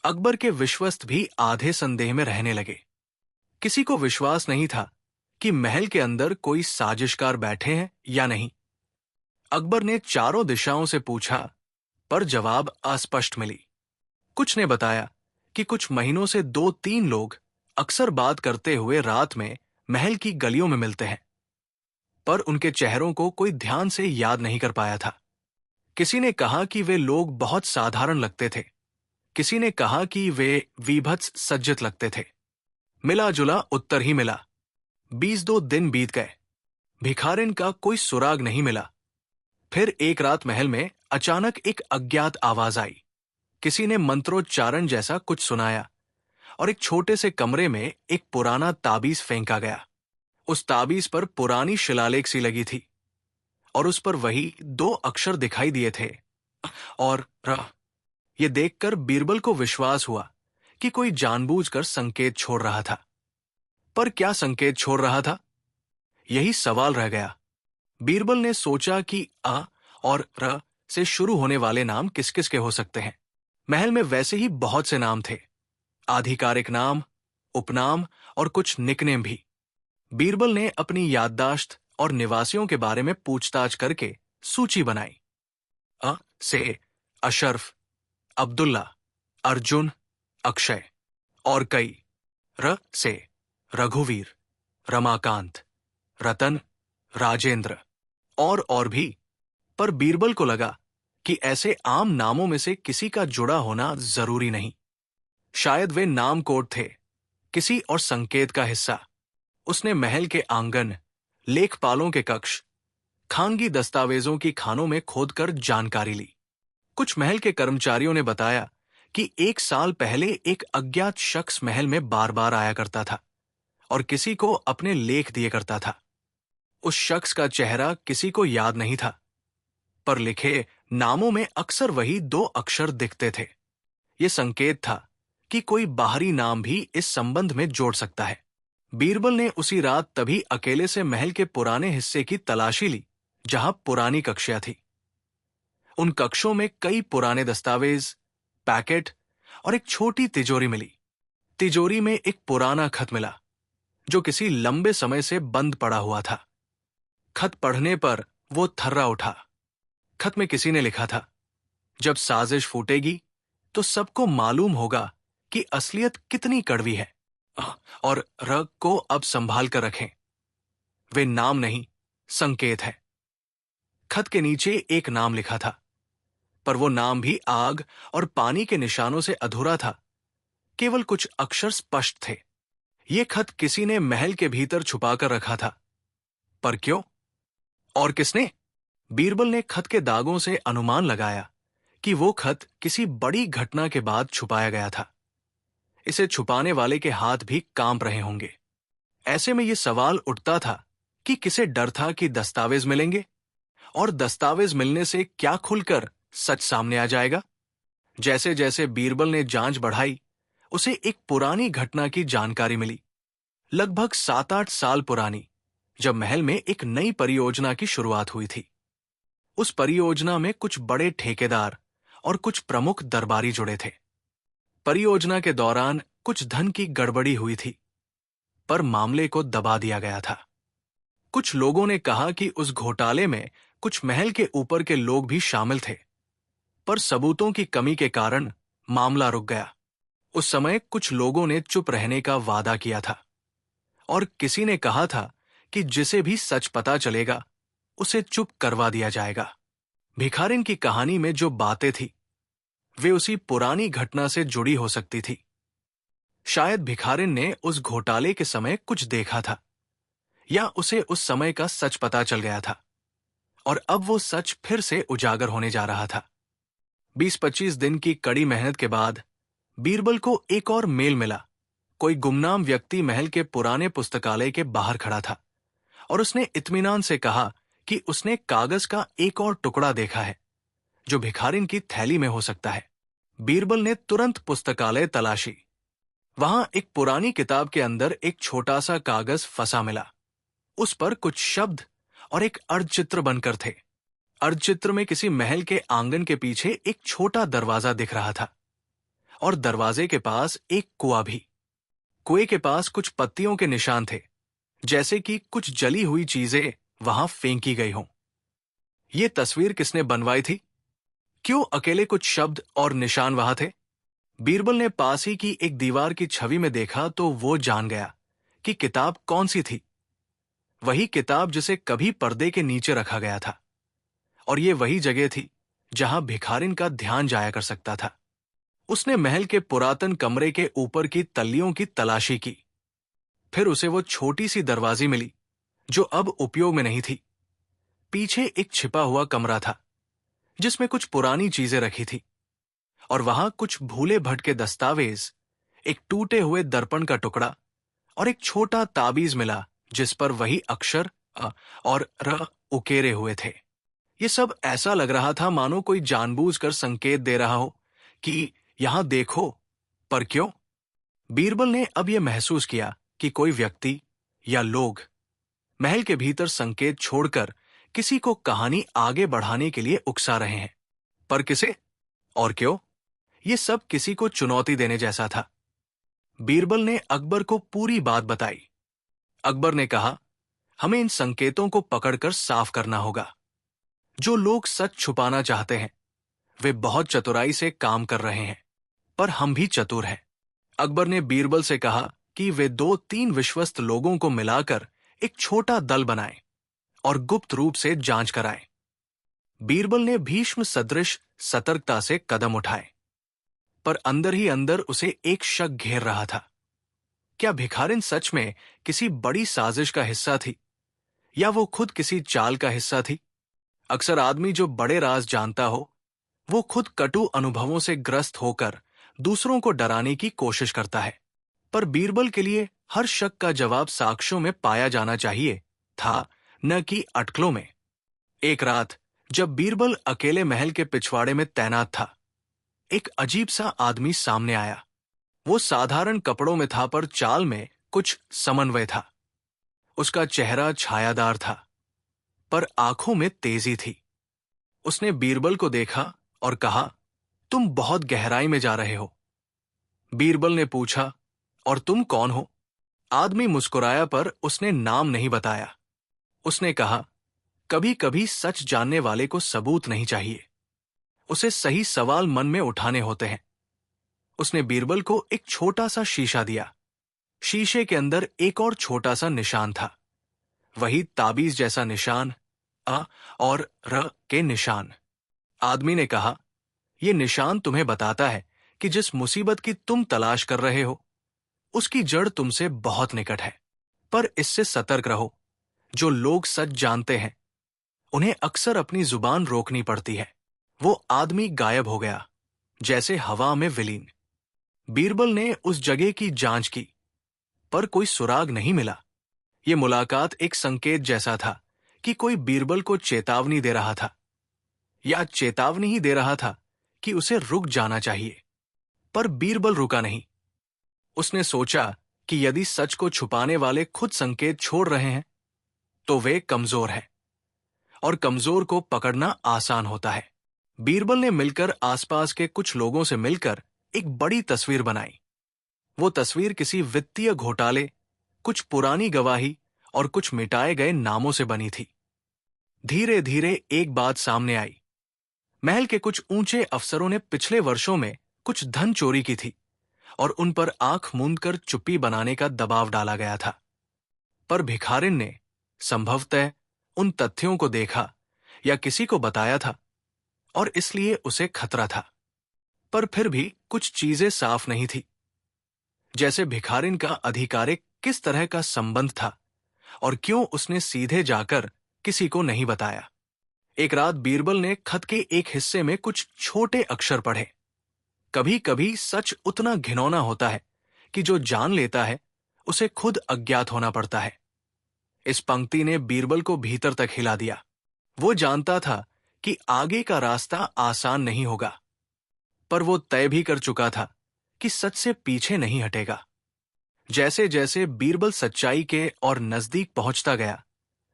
अकबर के विश्वस्त भी आधे संदेह में रहने लगे। किसी को विश्वास नहीं था कि महल के अंदर कोई साजिशकार बैठे हैं या नहीं। अकबर ने चारों दिशाओं से पूछा, पर जवाब अस्पष्ट मिली। कुछ ने बताया कि कुछ महीनों से 2-3 लोग अक्सर बात करते हुए रात में महल की गलियों में मिलते हैं, पर उनके चेहरों को कोई ध्यान से याद नहीं कर पाया था। किसी ने कहा कि वे लोग बहुत साधारण लगते थे। किसी ने कहा कि वे विभत्स सज्जित लगते थे। मिला जुला उत्तर ही मिला। 22 दिन बीत गए, भिखारिन का कोई सुराग नहीं मिला। फिर एक रात महल में अचानक एक अज्ञात आवाज आई। किसी ने मंत्रोच्चारण जैसा कुछ सुनाया और एक छोटे से कमरे में एक पुराना ताबीज फेंका गया। उस ताबीज पर पुरानी शिलालेख सी लगी थी और उस पर वही 2 अक्षर दिखाई दिए थे, और र। ये देखकर बीरबल को विश्वास हुआ कि कोई जानबूझकर संकेत छोड़ रहा था। पर क्या संकेत छोड़ रहा था, यही सवाल रह गया। बीरबल ने सोचा कि अ और र से शुरू होने वाले नाम किस किस के हो सकते हैं। महल में वैसे ही बहुत से नाम थे, आधिकारिक नाम, उपनाम और कुछ निकनेम भी। बीरबल ने अपनी याददाश्त और निवासियों के बारे में पूछताछ करके सूची बनाई। अ से अशरफ, अब्दुल्ला, अर्जुन, अक्षय और कई। र से रघुवीर, रमाकांत, रतन, राजेंद्र और भी। पर बीरबल को लगा कि ऐसे आम नामों में से किसी का जुड़ा होना जरूरी नहीं। शायद वे नाम कोड थे, किसी और संकेत का हिस्सा। उसने महल के आंगन, लेखपालों के कक्ष, खानगी दस्तावेजों की खानों में खोदकर जानकारी ली। कुछ महल के कर्मचारियों ने बताया कि 1 साल पहले एक अज्ञात शख्स महल में बार बार आया करता था और किसी को अपने लेख दिए करता था। उस शख्स का चेहरा किसी को याद नहीं था, पर लिखे नामों में अक्सर वही 2 अक्षर दिखते थे। ये संकेत था कि कोई बाहरी नाम भी इस संबंध में जोड़ सकता है। बीरबल ने उसी रात तभी अकेले से महल के पुराने हिस्से की तलाशी ली जहां पुरानी कक्षियां थी। उन कक्षों में कई पुराने दस्तावेज, पैकेट और एक छोटी तिजोरी मिली। तिजोरी में एक पुराना खत मिला जो किसी लंबे समय से बंद पड़ा हुआ था। खत पढ़ने पर वो थर्रा उठा। खत में किसी ने लिखा था, जब साजिश फूटेगी तो सबको मालूम होगा कि असलियत कितनी कड़वी है, और रग को अब संभाल कर रखें। वे नाम नहीं, संकेत है। खत के नीचे एक नाम लिखा था, पर वो नाम भी आग और पानी के निशानों से अधूरा था। केवल कुछ अक्षर स्पष्ट थे। ये खत किसी ने महल के भीतर छुपाकर रखा था। पर क्यों और किसने? बीरबल ने खत के दागों से अनुमान लगाया कि वो खत किसी बड़ी घटना के बाद छुपाया गया था। इसे छुपाने वाले के हाथ भी कांप रहे होंगे। ऐसे में ये सवाल उठता था कि किसे डर था कि दस्तावेज मिलेंगे, और दस्तावेज मिलने से क्या खुलकर सच सामने आ जाएगा। जैसे जैसे बीरबल ने जांच बढ़ाई, उसे एक पुरानी घटना की जानकारी मिली, लगभग 7-8 साल पुरानी, जब महल में एक नई परियोजना की शुरुआत हुई थी। उस परियोजना में कुछ बड़े ठेकेदार और कुछ प्रमुख दरबारी जुड़े थे। परियोजना के दौरान कुछ धन की गड़बड़ी हुई थी, पर मामले को दबा दिया गया था। कुछ लोगों ने कहा कि उस घोटाले में कुछ महल के ऊपर के लोग भी शामिल थे, पर सबूतों की कमी के कारण मामला रुक गया। उस समय कुछ लोगों ने चुप रहने का वादा किया था, और किसी ने कहा था कि जिसे भी सच पता चलेगा उसे चुप करवा दिया जाएगा। भिखारिन की कहानी में जो बातें थी वे उसी पुरानी घटना से जुड़ी हो सकती थी। शायद भिखारिन ने उस घोटाले के समय कुछ देखा था, या उसे उस समय का सच पता चल गया था और अब वो सच फिर से उजागर होने जा रहा था। 20-25 दिन की कड़ी मेहनत के बाद बीरबल को एक और मेल मिला। कोई गुमनाम व्यक्ति महल के पुराने पुस्तकालय के बाहर खड़ा था और उसने इत्मीनान से कहा कि उसने कागज का एक और टुकड़ा देखा है जो भिखारिन की थैली में हो सकता है। बीरबल ने तुरंत पुस्तकालय तलाशी। वहां एक पुरानी किताब के अंदर एक छोटा सा कागज फंसा मिला। उस पर कुछ शब्द और एक अर्धचित्र बनकर थे। अर्धचित्र में किसी महल के आंगन के पीछे एक छोटा दरवाजा दिख रहा था और दरवाजे के पास एक कुआं भी। कुएं के पास कुछ पत्तियों के निशान थे, जैसे कि कुछ जली हुई चीजें वहां फेंकी गई हों। ये तस्वीर किसने बनवाई थी? क्यों अकेले कुछ शब्द और निशान वहां थे? बीरबल ने पास ही की एक दीवार की छवि में देखा तो वो जान गया कि किताब कौन सी थी। वही किताब जिसे कभी पर्दे के नीचे रखा गया था, और ये वही जगह थी जहां भिखारिन का ध्यान जाया कर सकता था। उसने महल के पुरातन कमरे के ऊपर की तल्लियों की तलाशी की। फिर उसे वो छोटी सी दरवाजी मिली जो अब उपयोग में नहीं थी। पीछे एक छिपा हुआ कमरा था जिसमें कुछ पुरानी चीजें रखी थी, और वहां कुछ भूले भटके दस्तावेज, एक टूटे हुए दर्पण का टुकड़ा और एक छोटा ताबीज मिला जिस पर वही अक्षर अ और र उकेरे हुए थे। ये सब ऐसा लग रहा था मानो कोई जानबूझकर संकेत दे रहा हो कि यहां देखो। पर क्यों? बीरबल ने अब यह महसूस किया कि कोई व्यक्ति या लोग महल के भीतर संकेत छोड़कर किसी को कहानी आगे बढ़ाने के लिए उकसा रहे हैं। पर किसे और क्यों? ये सब किसी को चुनौती देने जैसा था। बीरबल ने अकबर को पूरी बात बताई। अकबर ने कहा, हमें इन संकेतों को पकड़कर साफ करना होगा। जो लोग सच छुपाना चाहते हैं वे बहुत चतुराई से काम कर रहे हैं, पर हम भी चतुर हैं। अकबर ने बीरबल से कहा कि वे 2-3 विश्वस्त लोगों को मिलाकर एक छोटा दल बनाएं और गुप्त रूप से जांच कराएं। बीरबल ने भीष्म सदृश सतर्कता से कदम उठाए, पर अंदर ही अंदर उसे एक शक घेर रहा था। क्या भिखारिन सच में किसी बड़ी साजिश का हिस्सा थी, या वो खुद किसी चाल का हिस्सा थी? अक्सर आदमी जो बड़े राज जानता हो, वो खुद कटु अनुभवों से ग्रस्त होकर दूसरों को डराने की कोशिश करता है। पर बीरबल के लिए हर शक का जवाब साक्ष्यों में पाया जाना चाहिए था, न कि अटकलों में। एक रात जब बीरबल अकेले महल के पिछवाड़े में तैनात था, एक अजीब सा आदमी सामने आया। वो साधारण कपड़ों में था, पर चाल में कुछ समन्वय था। उसका चेहरा छायादार था, पर आंखों में तेजी थी। उसने बीरबल को देखा और कहा, तुम बहुत गहराई में जा रहे हो। बीरबल ने पूछा, और तुम कौन हो? आदमी मुस्कुराया, पर उसने नाम नहीं बताया। उसने कहा, कभी कभी सच जानने वाले को सबूत नहीं चाहिए, उसे सही सवाल मन में उठाने होते हैं। उसने बीरबल को एक छोटा सा शीशा दिया। शीशे के अंदर एक और छोटा सा निशान था, वही ताबीज जैसा निशान, अ और र के निशान। आदमी ने कहा, यह निशान तुम्हें बताता है कि जिस मुसीबत की तुम तलाश कर रहे हो उसकी जड़ तुमसे बहुत निकट है। पर इससे सतर्क रहो, जो लोग सच जानते हैं उन्हें अक्सर अपनी जुबान रोकनी पड़ती है। वो आदमी गायब हो गया, जैसे हवा में विलीन। बीरबल ने उस जगह की जांच की, पर कोई सुराग नहीं मिला। ये मुलाकात एक संकेत जैसा था कि कोई बीरबल को चेतावनी दे रहा था, या चेतावनी ही दे रहा था कि उसे रुक जाना चाहिए। पर बीरबल रुका नहीं। उसने सोचा कि यदि सच को छुपाने वाले खुद संकेत छोड़ रहे हैं तो वे कमजोर हैं, और कमजोर को पकड़ना आसान होता है। बीरबल ने मिलकर आसपास के कुछ लोगों से मिलकर एक बड़ी तस्वीर बनाई। वो तस्वीर किसी वित्तीय घोटाले, कुछ पुरानी गवाही और कुछ मिटाए गए नामों से बनी थी। धीरे धीरे एक बात सामने आई। महल के कुछ ऊंचे अफसरों ने पिछले वर्षों में कुछ धन चोरी की थी और उन पर आंख मूंद कर चुप्पी बनाने का दबाव डाला गया था। पर भिखारिन ने संभवतः उन तथ्यों को देखा या किसी को बताया था, और इसलिए उसे खतरा था। पर फिर भी कुछ चीजें साफ नहीं थी, जैसे भिखारिन का आधिकारिक किस तरह का संबंध था और क्यों उसने सीधे जाकर किसी को नहीं बताया। एक रात बीरबल ने खत के एक हिस्से में कुछ छोटे अक्षर पढ़े। कभी कभी सच उतना घिनौना होता है कि जो जान लेता है उसे खुद अज्ञात होना पड़ता है। इस पंक्ति ने बीरबल को भीतर तक हिला दिया। वो जानता था कि आगे का रास्ता आसान नहीं होगा, पर वो तय भी कर चुका था कि सच से पीछे नहीं हटेगा। जैसे जैसे बीरबल सच्चाई के और नजदीक पहुंचता गया,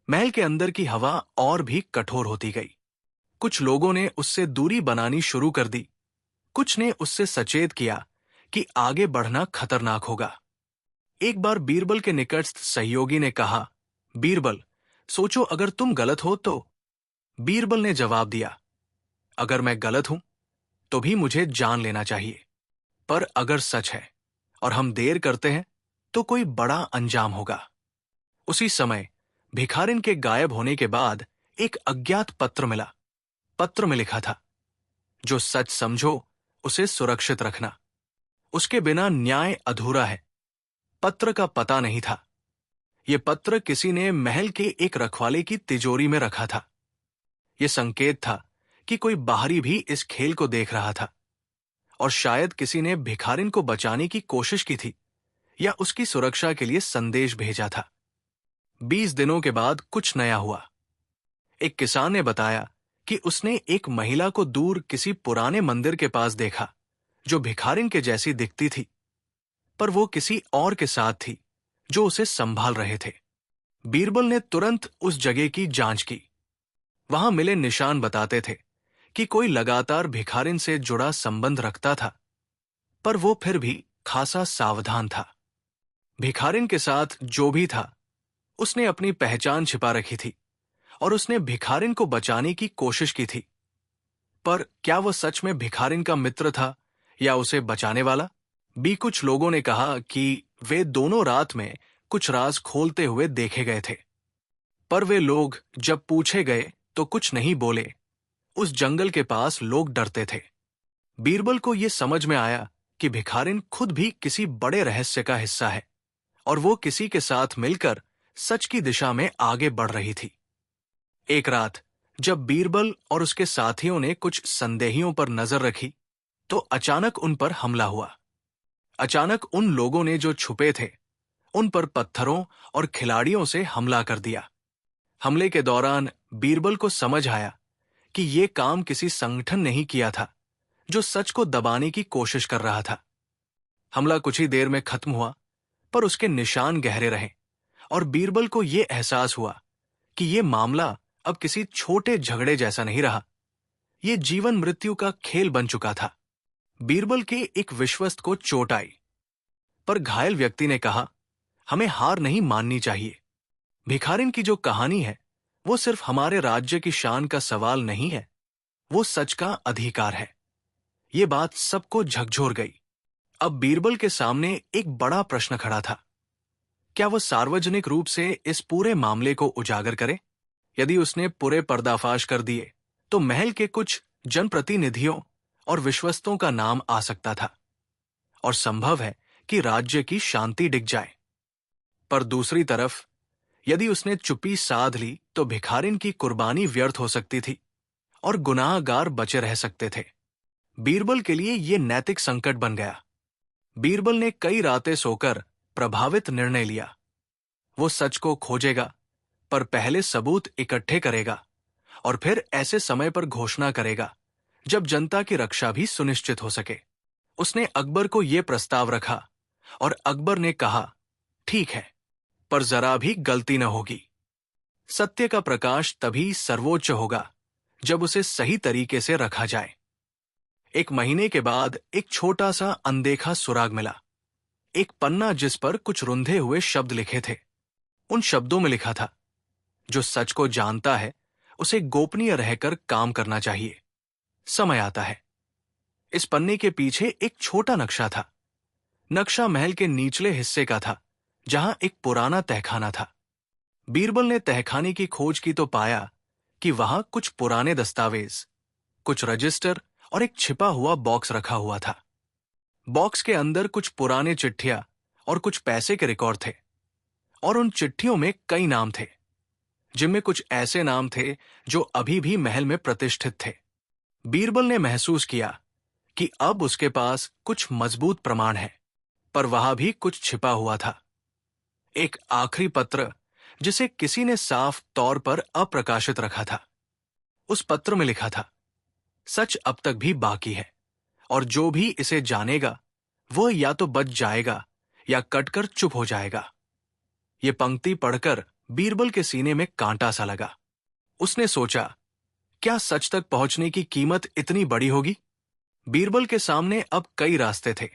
महल के अंदर की हवा और भी कठोर होती गई। कुछ लोगों ने उससे दूरी बनानी शुरू कर दी, कुछ ने उससे सचेत किया कि आगे बढ़ना खतरनाक होगा। एक बार बीरबल के निकटस्थ सहयोगी ने कहा, बीरबल, सोचो अगर तुम गलत हो तो। बीरबल ने जवाब दिया, अगर मैं गलत हूं तो भी मुझे जान लेना चाहिए, पर अगर सच है और हम देर करते हैं तो कोई बड़ा अंजाम होगा। उसी समय भिखारिन के गायब होने के बाद एक अज्ञात पत्र मिला। पत्र में लिखा था, जो सच समझो उसे सुरक्षित रखना, उसके बिना न्याय अधूरा है। पत्र का पता नहीं था। यह पत्र किसी ने महल के एक रखवाले की तिजोरी में रखा था। यह संकेत था कि कोई बाहरी भी इस खेल को देख रहा था, और शायद किसी ने भिखारिन को बचाने की कोशिश की थी या उसकी सुरक्षा के लिए संदेश भेजा था। 20 दिनों के बाद कुछ नया हुआ। एक किसान ने बताया कि उसने एक महिला को दूर किसी पुराने मंदिर के पास देखा, जो भिखारिन के जैसी दिखती थी, पर वो किसी और के साथ थी जो उसे संभाल रहे थे। बीरबल ने तुरंत उस जगह की जांच की। वहां मिले निशान बताते थे कि कोई लगातार भिखारिन से जुड़ा संबंध रखता था, पर वो फिर भी खासा सावधान था। भिखारिन के साथ जो भी था, उसने अपनी पहचान छिपा रखी थी और उसने भिखारिन को बचाने की कोशिश की थी। पर क्या वह सच में भिखारिन का मित्र था या उसे बचाने वाला? कुछ लोगों ने कहा कि वे दोनों रात में कुछ राज खोलते हुए देखे गए थे, पर वे लोग जब पूछे गए तो कुछ नहीं बोले। उस जंगल के पास लोग डरते थे। बीरबल को यह समझ में आया कि भिखारिन खुद भी किसी बड़े रहस्य का हिस्सा है और वो किसी के साथ मिलकर सच की दिशा में आगे बढ़ रही थी। एक रात जब बीरबल और उसके साथियों ने कुछ संदेहियों पर नजर रखी, तो अचानक उन पर हमला हुआ। अचानक उन लोगों ने जो छुपे थे, उन पर पत्थरों और खिलाड़ियों से हमला कर दिया। हमले के दौरान बीरबल को समझ आया कि ये काम किसी संगठन ने ही किया था जो सच को दबाने की कोशिश कर रहा था। हमला कुछ ही देर में खत्म हुआ, पर उसके निशान गहरे रहे और बीरबल को यह एहसास हुआ कि यह मामला अब किसी छोटे झगड़े जैसा नहीं रहा। यह जीवन मृत्यु का खेल बन चुका था। बीरबल के एक विश्वस्त को चोट आई, पर घायल व्यक्ति ने कहा, हमें हार नहीं माननी चाहिए। भिखारिन की जो कहानी है वो सिर्फ हमारे राज्य की शान का सवाल नहीं है, वो सच का अधिकार है। ये बात सबको झकझोर गई। अब बीरबल के सामने एक बड़ा प्रश्न खड़ा था। क्या वह सार्वजनिक रूप से इस पूरे मामले को उजागर करे? यदि उसने पूरे पर्दाफाश कर दिए तो महल के कुछ जनप्रतिनिधियों और विश्वस्तों का नाम आ सकता था और संभव है कि राज्य की शांति डिग जाए। पर दूसरी तरफ यदि उसने चुप्पी साध ली तो भिखारिन की कुर्बानी व्यर्थ हो सकती थी और गुनाहगार बचे रह सकते थे। बीरबल के लिए यह नैतिक संकट बन गया। बीरबल ने कई रातें सोकर प्रभावित निर्णय लिया। वो सच को खोजेगा, पर पहले सबूत इकट्ठे करेगा और फिर ऐसे समय पर घोषणा करेगा जब जनता की रक्षा भी सुनिश्चित हो सके। उसने अकबर को यह प्रस्ताव रखा और अकबर ने कहा, ठीक है, पर जरा भी गलती न होगी। सत्य का प्रकाश तभी सर्वोच्च होगा जब उसे सही तरीके से रखा जाए। एक महीने के बाद एक छोटा सा अनदेखा सुराग मिला, एक पन्ना जिस पर कुछ रुंधे हुए शब्द लिखे थे। उन शब्दों में लिखा था, जो सच को जानता है उसे गोपनीय रहकर काम करना चाहिए। समय आता है। इस पन्ने के पीछे एक छोटा नक्शा था। नक्शा महल के निचले हिस्से का था, जहां एक पुराना तहखाना था। बीरबल ने तहखाने की खोज की तो पाया कि वहां कुछ पुराने दस्तावेज, कुछ रजिस्टर और एक छिपा हुआ बॉक्स रखा हुआ था। बॉक्स के अंदर कुछ पुराने चिट्ठियां और कुछ पैसे के रिकॉर्ड थे, और उन चिट्ठियों में कई नाम थे। जिनमें कुछ ऐसे नाम थे जो अभी भी महल में प्रतिष्ठित थे। बीरबल ने महसूस किया कि अब उसके पास कुछ मजबूत प्रमाण है, पर वहां भी कुछ छिपा हुआ था। एक आखिरी पत्र जिसे किसी ने साफ तौर पर अप्रकाशित रखा था। उस पत्र में लिखा था, सच अब तक भी बाकी है और जो भी इसे जानेगा वह या तो बच जाएगा या कटकर चुप हो जाएगा। ये पंक्ति पढ़कर बीरबल के सीने में कांटा सा लगा। उसने सोचा, क्या सच तक पहुंचने की कीमत इतनी बड़ी होगी? बीरबल के सामने अब कई रास्ते थे,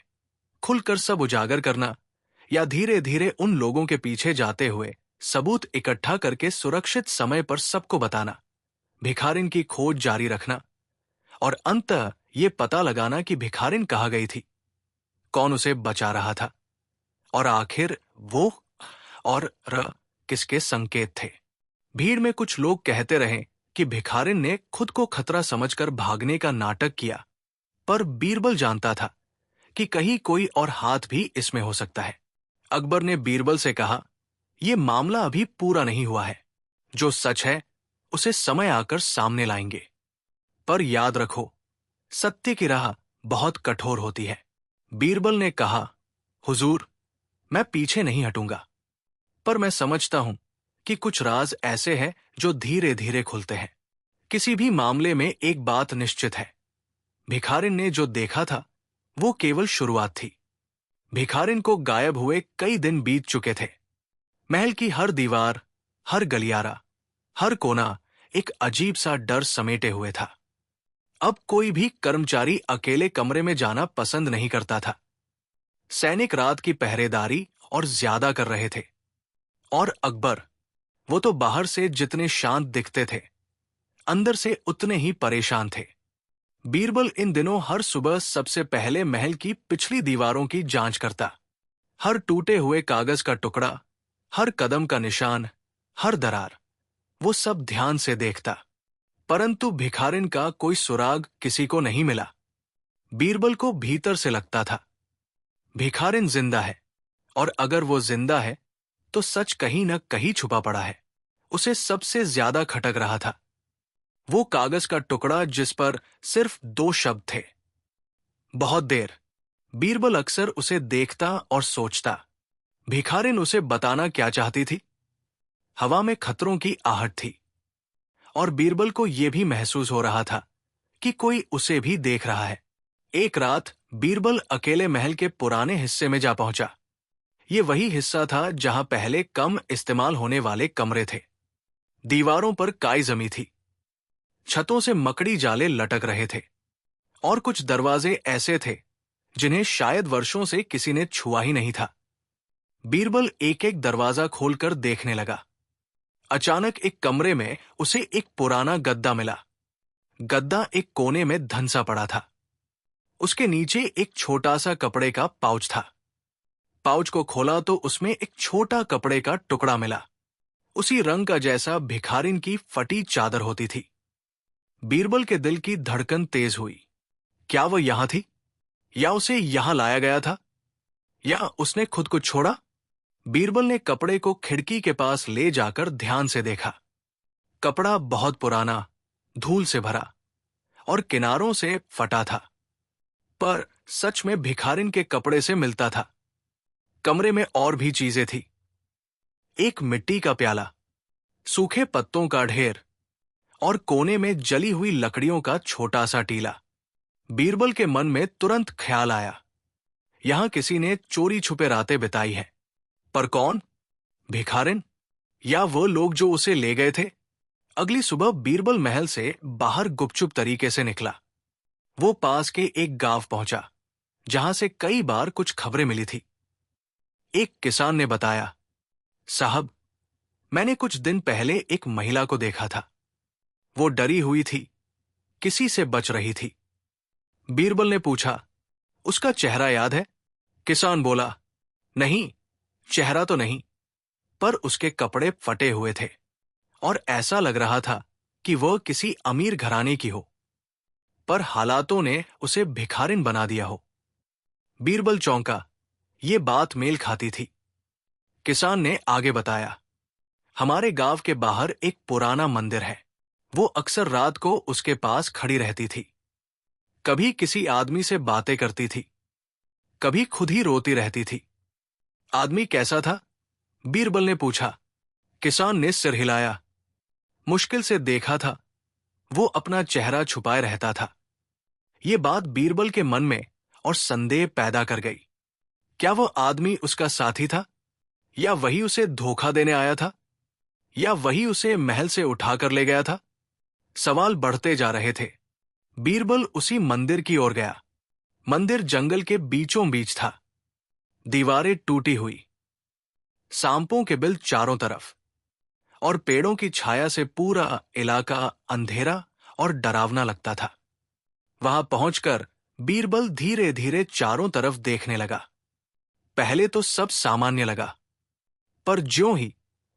खुलकर सब उजागर करना या धीरे धीरे उन लोगों के पीछे जाते हुए सबूत इकट्ठा करके सुरक्षित समय पर सबको बताना, भिखारिन की खोज जारी रखना और अंततः ये पता लगाना कि भिखारिन कहाँ गई थी, कौन उसे बचा रहा था और आखिर वो और किसके संकेत थे। भीड़ में कुछ लोग कहते रहे कि भिखारिन ने खुद को खतरा समझकर भागने का नाटक किया, पर बीरबल जानता था कि कहीं कोई और हाथ भी इसमें हो सकता है। अकबर ने बीरबल से कहा, यह मामला अभी पूरा नहीं हुआ है, जो सच है उसे समय आकर सामने लाएंगे, पर याद रखो सत्य की राह बहुत कठोर होती है। बीरबल ने कहा, हुजूर, मैं पीछे नहीं हटूंगा, पर मैं समझता हूं कि कुछ राज ऐसे हैं जो धीरे धीरे खुलते हैं। किसी भी मामले में एक बात निश्चित है, भिखारिन ने जो देखा था वो केवल शुरुआत थी। भिखारिन को गायब हुए कई दिन बीत चुके थे। महल की हर दीवार, हर गलियारा, हर कोना एक अजीब सा डर समेटे हुए था। अब कोई भी कर्मचारी अकेले कमरे में जाना पसंद नहीं करता था। सैनिक रात की पहरेदारी और ज्यादा कर रहे थे, और अकबर, वो तो बाहर से जितने शांत दिखते थे, अंदर से उतने ही परेशान थे। बीरबल इन दिनों हर सुबह सबसे पहले महल की पिछली दीवारों की जांच करता। हर टूटे हुए कागज का टुकड़ा, हर कदम का निशान, हर दरार, वो सब ध्यान से देखता। परंतु भिखारिन का कोई सुराग किसी को नहीं मिला। बीरबल को भीतर से लगता था, भिखारिन जिंदा है, और अगर वो जिंदा है तो सच कहीं न कहीं छुपा पड़ा है। उसे सबसे ज्यादा खटक रहा था वो कागज का टुकड़ा जिस पर सिर्फ 2 शब्द थे। बहुत देर बीरबल अक्सर उसे देखता और सोचता, भिखारिन उसे बताना क्या चाहती थी। हवा में खतरों की आहट थी, और बीरबल को यह भी महसूस हो रहा था कि कोई उसे भी देख रहा है। एक रात बीरबल अकेले महल के पुराने हिस्से में जा पहुंचा। ये वही हिस्सा था जहां पहले कम इस्तेमाल होने वाले कमरे थे। दीवारों पर काई जमी थी, छतों से मकड़ी जाले लटक रहे थे, और कुछ दरवाजे ऐसे थे जिन्हें शायद वर्षों से किसी ने छुआ ही नहीं था। बीरबल एक एक दरवाजा खोलकर देखने लगा। अचानक एक कमरे में उसे एक पुराना गद्दा मिला। गद्दा एक कोने में धंसा पड़ा था। उसके नीचे एक छोटा सा कपड़े का पाउच था। पाउच को खोला तो उसमें एक छोटा कपड़े का टुकड़ा मिला, उसी रंग का जैसा भिखारिन की फटी चादर होती थी। बीरबल के दिल की धड़कन तेज हुई। क्या वह यहां थी, या उसे यहां लाया गया था, या उसने खुद को छोड़ा? बीरबल ने कपड़े को खिड़की के पास ले जाकर ध्यान से देखा। कपड़ा बहुत पुराना, धूल से भरा और किनारों से फटा था, पर सच में भिखारिन के कपड़े से मिलता था। कमरे में और भी चीजें थी, एक मिट्टी का प्याला, सूखे पत्तों का ढेर और कोने में जली हुई लकड़ियों का छोटा सा टीला। बीरबल के मन में तुरंत ख्याल आया, यहां किसी ने चोरी छुपे रातें बिताई है। पर कौन? भिखारिन या वो लोग जो उसे ले गए थे? अगली सुबह बीरबल महल से बाहर गुपचुप तरीके से निकला। वो पास के एक गांव पहुंचा जहां से कई बार कुछ खबरें मिली थी। एक किसान ने बताया, साहब, मैंने कुछ दिन पहले एक महिला को देखा था। वो डरी हुई थी, किसी से बच रही थी। बीरबल ने पूछा, उसका चेहरा याद है? किसान बोला, नहीं, चेहरा तो नहीं, पर उसके कपड़े फटे हुए थे और ऐसा लग रहा था कि वह किसी अमीर घराने की हो, पर हालातों ने उसे भिखारिन बना दिया हो। बीरबल चौंका, ये बात मेल खाती थी। किसान ने आगे बताया, हमारे गांव के बाहर एक पुराना मंदिर है। वो अक्सर रात को उसके पास खड़ी रहती थी। कभी किसी आदमी से बातें करती थी, कभी खुद ही रोती रहती थी। आदमी कैसा था? बीरबल ने पूछा। किसान ने सिर हिलाया। मुश्किल से देखा था। वो अपना चेहरा छुपाए रहता था। ये बात बीरबल के मन में और संदेह पैदा कर गई। क्या वो आदमी उसका साथी था, या वही उसे धोखा देने आया था, या वही उसे महल से उठाकर ले गया था? सवाल बढ़ते जा रहे थे। बीरबल उसी मंदिर की ओर गया। मंदिर जंगल के बीचों बीच था। दीवारें टूटी हुई, सांपों के बिल चारों तरफ, और पेड़ों की छाया से पूरा इलाका अंधेरा और डरावना लगता था। वहां पहुंचकर बीरबल धीरे धीरे चारों तरफ देखने लगा। पहले तो सब सामान्य लगा, पर ज्यों ही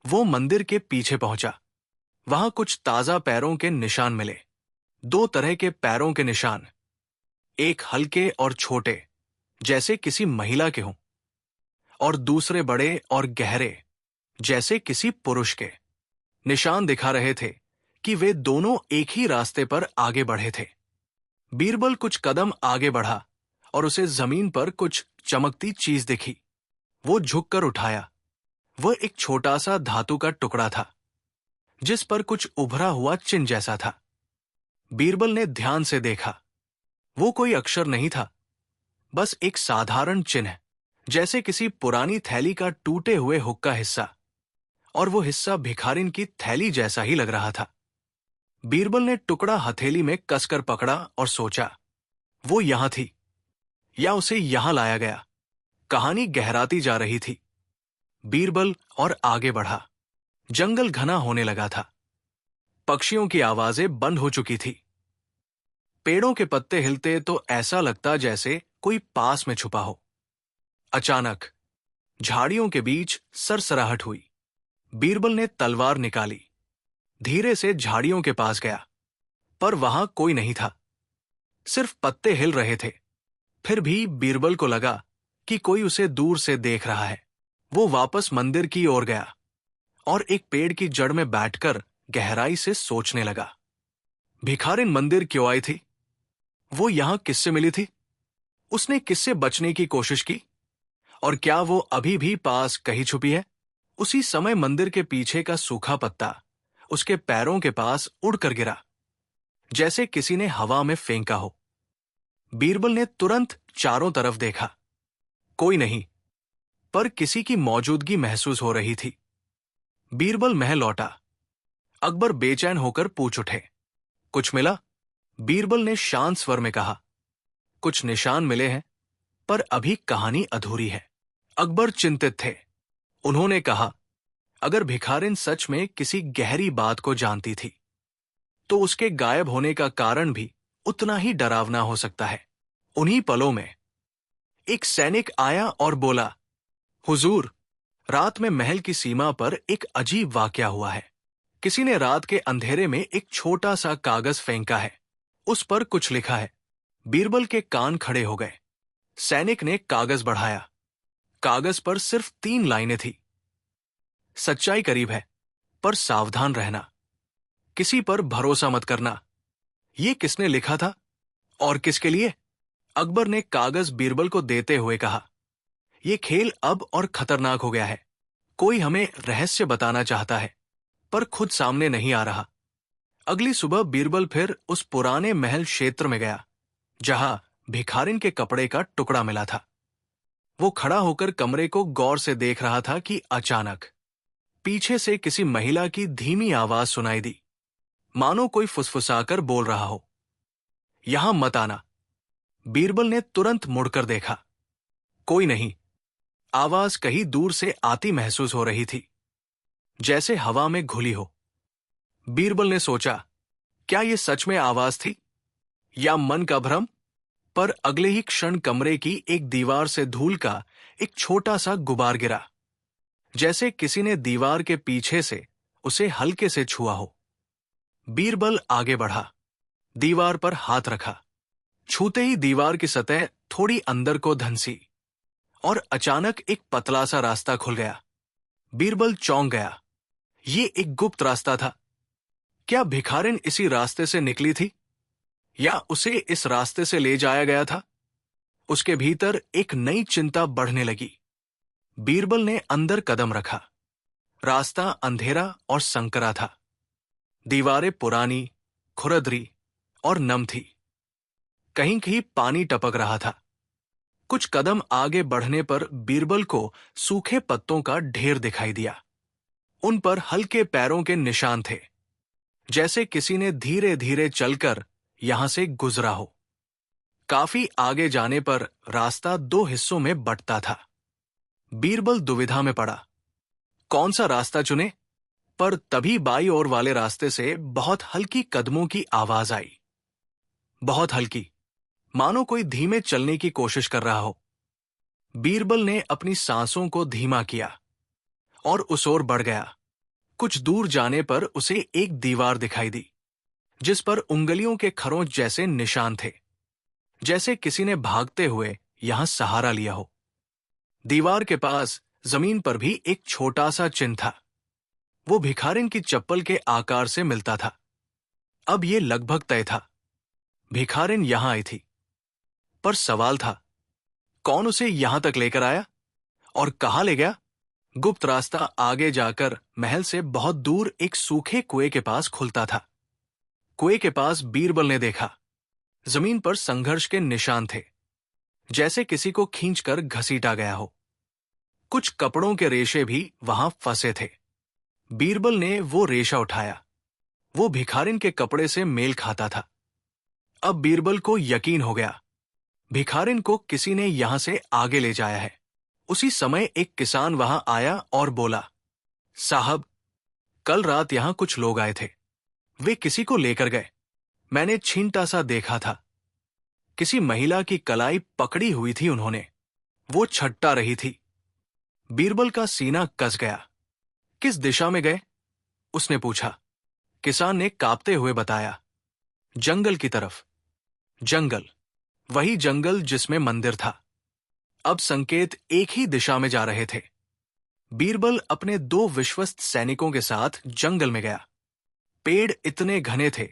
वो मंदिर के पीछे पहुंचा, वहां कुछ ताजा पैरों के निशान मिले। दो तरह के पैरों के निशान, एक हल्के और छोटे जैसे किसी महिला के हों, और दूसरे बड़े और गहरे जैसे किसी पुरुष के। निशान दिखा रहे थे कि वे दोनों एक ही रास्ते पर आगे बढ़े थे। बीरबल कुछ कदम आगे बढ़ा और उसे जमीन पर कुछ चमकती चीज दिखी। वो झुककर उठाया। वह एक छोटा सा धातु का टुकड़ा था, जिस पर कुछ उभरा हुआ चिन्ह जैसा था। बीरबल ने ध्यान से देखा। वो कोई अक्षर नहीं था, बस एक साधारण चिन्ह, जैसे किसी पुरानी थैली का टूटे हुए हुक का हिस्सा, और वो हिस्सा भिखारिन की थैली जैसा ही लग रहा था। बीरबल ने टुकड़ा हथेली में कसकर पकड़ा और सोचा, वो यहां थी या उसे यहां लाया गया। कहानी गहराती जा रही थी। बीरबल और आगे बढ़ा। जंगल घना होने लगा था। पक्षियों की आवाजें बंद हो चुकी थी। पेड़ों के पत्ते हिलते तो ऐसा लगता जैसे कोई पास में छुपा हो। अचानक झाड़ियों के बीच सरसराहट हुई। बीरबल ने तलवार निकाली। धीरे से झाड़ियों के पास गया, पर वहां कोई नहीं था। सिर्फ पत्ते हिल रहे थे। फिर भी बीरबल को लगा कि कोई उसे दूर से देख रहा है। वो वापस मंदिर की ओर गया और एक पेड़ की जड़ में बैठकर गहराई से सोचने लगा। भिखारिन मंदिर क्यों आई थी? वो यहां किससे मिली थी? उसने किससे बचने की कोशिश की? और क्या वो अभी भी पास कहीं छुपी है? उसी समय मंदिर के पीछे का सूखा पत्ता उसके पैरों के पास उड़कर गिरा, जैसे किसी ने हवा में फेंका हो। बीरबल ने तुरंत चारों तरफ देखा। कोई नहीं, पर किसी की मौजूदगी महसूस हो रही थी। बीरबल महल लौटा। अकबर बेचैन होकर पूछ उठे, कुछ मिला? बीरबल ने शांत स्वर में कहा, कुछ निशान मिले हैं, पर अभी कहानी अधूरी है। अकबर चिंतित थे। उन्होंने कहा, अगर भिखारिन सच में किसी गहरी बात को जानती थी, तो उसके गायब होने का कारण भी उतना ही डरावना हो सकता है। उन्हीं पलों में एक सैनिक आया और बोला, हुजूर, रात में महल की सीमा पर एक अजीब वाकया हुआ है। किसी ने रात के अंधेरे में एक छोटा सा कागज फेंका है। उस पर कुछ लिखा है। बीरबल के कान खड़े हो गए। सैनिक ने कागज बढ़ाया। कागज पर सिर्फ 3 लाइनें थी। सच्चाई करीब है, पर सावधान रहना। किसी पर भरोसा मत करना। ये किसने लिखा था और किसके लिए? अकबर ने कागज बीरबल को देते हुए कहा, यह खेल अब और खतरनाक हो गया है। कोई हमें रहस्य बताना चाहता है, पर खुद सामने नहीं आ रहा। अगली सुबह बीरबल फिर उस पुराने महल क्षेत्र में गया, जहां भिखारिन के कपड़े का टुकड़ा मिला था। वो खड़ा होकर कमरे को गौर से देख रहा था कि अचानक पीछे से किसी महिला की धीमी आवाज सुनाई दी, मानो कोई फुसफुसाकर बोल रहा हो, यहां मत आना। बीरबल ने तुरंत मुड़कर देखा। कोई नहीं। आवाज कहीं दूर से आती महसूस हो रही थी, जैसे हवा में घुली हो। बीरबल ने सोचा, क्या यह सच में आवाज थी या मन का भ्रम? पर अगले ही क्षण कमरे की एक दीवार से धूल का एक छोटा सा गुबार गिरा, जैसे किसी ने दीवार के पीछे से उसे हल्के से छुआ हो। बीरबल आगे बढ़ा, दीवार पर हाथ रखा। छूते ही दीवार की सतह थोड़ी अंदर को धंसी और अचानक एक पतला सा रास्ता खुल गया। बीरबल चौंक गया। ये एक गुप्त रास्ता था। क्या भिखारिन इसी रास्ते से निकली थी या उसे इस रास्ते से ले जाया गया था? उसके भीतर एक नई चिंता बढ़ने लगी। बीरबल ने अंदर कदम रखा। रास्ता अंधेरा और संकरा था। दीवारें पुरानी, खुरदरी और नम थी। कहीं कहीं पानी टपक रहा था। कुछ कदम आगे बढ़ने पर बीरबल को सूखे पत्तों का ढेर दिखाई दिया। उन पर हल्के पैरों के निशान थे, जैसे किसी ने धीरे धीरे चलकर यहां से गुजरा हो। काफी आगे जाने पर रास्ता दो हिस्सों में बंटता था। बीरबल दुविधा में पड़ा, कौन सा रास्ता चुने? पर तभी बाईं ओर वाले रास्ते से बहुत हल्की कदमों की आवाज आई। बहुत हल्की, मानो कोई धीमे चलने की कोशिश कर रहा हो। बीरबल ने अपनी सांसों को धीमा किया और उस ओर बढ़ गया। कुछ दूर जाने पर उसे एक दीवार दिखाई दी, जिस पर उंगलियों के खरोंच जैसे निशान थे, जैसे किसी ने भागते हुए यहां सहारा लिया हो। दीवार के पास जमीन पर भी एक छोटा सा चिन्ह था। वो भिखारिन की चप्पल के आकार से मिलता था। अब ये लगभग तय था, भिखारिन यहां आई थी। पर सवाल था, कौन उसे यहां तक लेकर आया और कहां ले गया? गुप्त रास्ता आगे जाकर महल से बहुत दूर एक सूखे कुएं के पास खुलता था। कुएं के पास बीरबल ने देखा, जमीन पर संघर्ष के निशान थे, जैसे किसी को खींचकर घसीटा गया हो। कुछ कपड़ों के रेशे भी वहां फंसे थे। बीरबल ने वो रेशा उठाया। वो भिखारिन के कपड़े से मेल खाता था। अब बीरबल को यकीन हो गया, भिखारिन को किसी ने यहां से आगे ले जाया है। उसी समय एक किसान वहां आया और बोला, साहब, कल रात यहां कुछ लोग आए थे। वे किसी को लेकर गए। मैंने छींटा सा देखा था। किसी महिला की कलाई पकड़ी हुई थी उन्होंने। वो छट्टा रही थी। बीरबल का सीना कस गया। किस दिशा में गए? उसने पूछा। किसान ने कांपते हुए बताया, जंगल की तरफ। जंगल, वही जंगल जिसमें मंदिर था। अब संकेत एक ही दिशा में जा रहे थे। बीरबल अपने दो विश्वस्त सैनिकों के साथ जंगल में गया। पेड़ इतने घने थे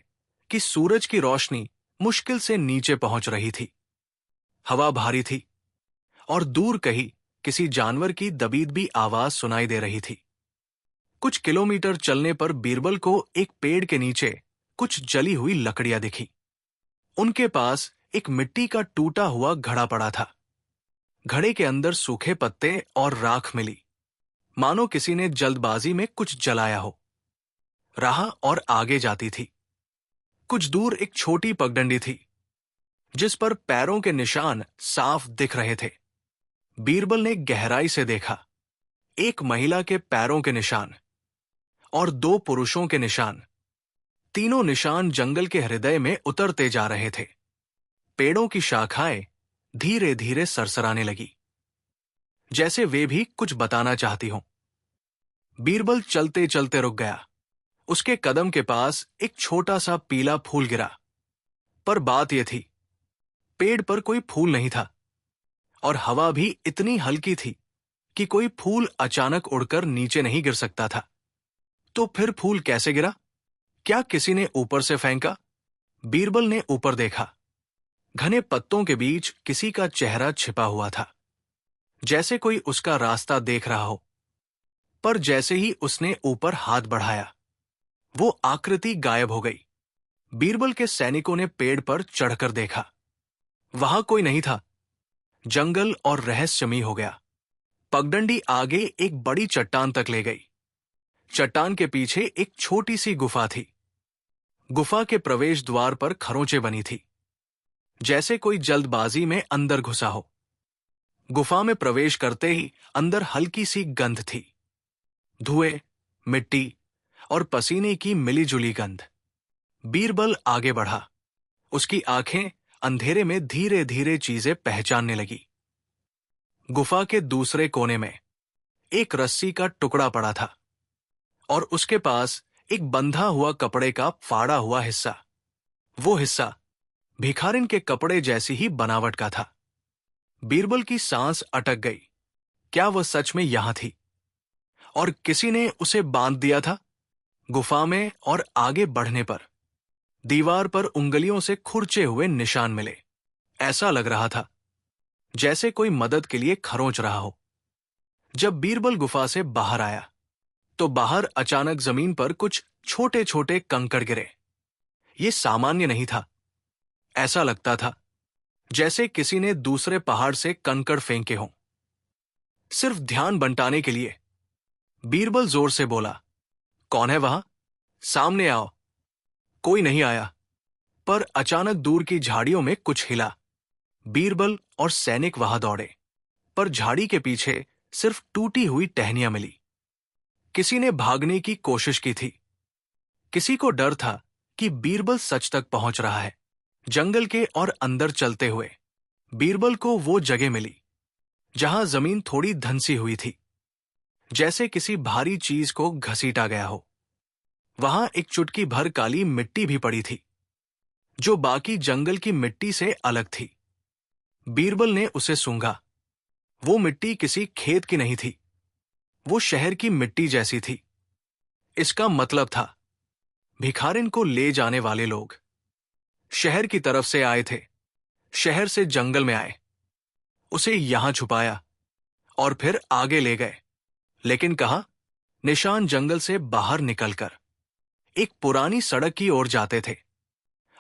कि सूरज की रोशनी मुश्किल से नीचे पहुंच रही थी। हवा भारी थी और दूर कहीं किसी जानवर की दबीदबी आवाज सुनाई दे रही थी। कुछ किलोमीटर चलने पर बीरबल को एक पेड़ के नीचे कुछ जली हुई लकड़ियां दिखी। उनके पास एक मिट्टी का टूटा हुआ घड़ा पड़ा था। घड़े के अंदर सूखे पत्ते और राख मिली, मानो किसी ने जल्दबाजी में कुछ जलाया हो। राह और आगे जाती थी। कुछ दूर एक छोटी पगडंडी थी, जिस पर पैरों के निशान साफ दिख रहे थे। बीरबल ने गहराई से देखा, एक महिला के पैरों के निशान और दो पुरुषों के निशान। तीनों निशान जंगल के हृदय में उतरते जा रहे थे। पेड़ों की शाखाएं धीरे धीरे सरसराने लगी, जैसे वे भी कुछ बताना चाहती हों। बीरबल चलते चलते रुक गया। उसके कदम के पास एक छोटा सा पीला फूल गिरा। पर बात यह थी, पेड़ पर कोई फूल नहीं था और हवा भी इतनी हल्की थी कि कोई फूल अचानक उड़कर नीचे नहीं गिर सकता था। तो फिर फूल कैसे गिरा? क्या किसी ने ऊपर से फेंका? बीरबल ने ऊपर देखा। घने पत्तों के बीच किसी का चेहरा छिपा हुआ था, जैसे कोई उसका रास्ता देख रहा हो। पर जैसे ही उसने ऊपर हाथ बढ़ाया, वो आकृति गायब हो गई। बीरबल के सैनिकों ने पेड़ पर चढ़कर देखा। वहां कोई नहीं था। जंगल और रहस्यमयी हो गया। पगडंडी आगे एक बड़ी चट्टान तक ले गई। चट्टान के पीछे एक छोटी सी गुफा थी। गुफा के प्रवेश द्वार पर खरोंचें बनी थी, जैसे कोई जल्दबाजी में अंदर घुसा हो। गुफा में प्रवेश करते ही अंदर हल्की सी गंध थी, धुएं, मिट्टी और पसीने की मिलीजुली गंध। बीरबल आगे बढ़ा। उसकी आंखें अंधेरे में धीरे धीरे चीजें पहचानने लगी। गुफा के दूसरे कोने में एक रस्सी का टुकड़ा पड़ा था और उसके पास एक बंधा हुआ कपड़े का फाड़ा हुआ हिस्सा। वो हिस्सा भिखारिन के कपड़े जैसी ही बनावट का था। बीरबल की सांस अटक गई। क्या वह सच में यहां थी और किसी ने उसे बांध दिया था? गुफा में और आगे बढ़ने पर दीवार पर उंगलियों से खुरचे हुए निशान मिले। ऐसा लग रहा था जैसे कोई मदद के लिए खरोंच रहा हो। जब बीरबल गुफा से बाहर आया तो बाहर अचानक जमीन पर कुछ छोटे छोटे कंकड़ गिरे। ये सामान्य नहीं था। ऐसा लगता था जैसे किसी ने दूसरे पहाड़ से कंकड़ फेंके हों। सिर्फ ध्यान बंटाने के लिए बीरबल जोर से बोला, कौन है वहां? सामने आओ। कोई नहीं आया। पर अचानक दूर की झाड़ियों में कुछ हिला। बीरबल और सैनिक वहां दौड़े, पर झाड़ी के पीछे सिर्फ टूटी हुई टहनियां मिली। किसी ने भागने की कोशिश की थी। किसी को डर था कि बीरबल सच तक पहुंच रहा है। जंगल के और अंदर चलते हुए बीरबल को वो जगह मिली जहां जमीन थोड़ी धंसी हुई थी, जैसे किसी भारी चीज को घसीटा गया हो। वहां एक चुटकी भर काली मिट्टी भी पड़ी थी, जो बाकी जंगल की मिट्टी से अलग थी। बीरबल ने उसे सूंघा। वो मिट्टी किसी खेत की नहीं थी, वो शहर की मिट्टी जैसी थी। इसका मतलब था भिखारिन को ले जाने वाले लोग शहर की तरफ से आए थे। शहर से जंगल में आए, उसे यहां छुपाया और फिर आगे ले गए। लेकिन कहा, निशान जंगल से बाहर निकलकर एक पुरानी सड़क की ओर जाते थे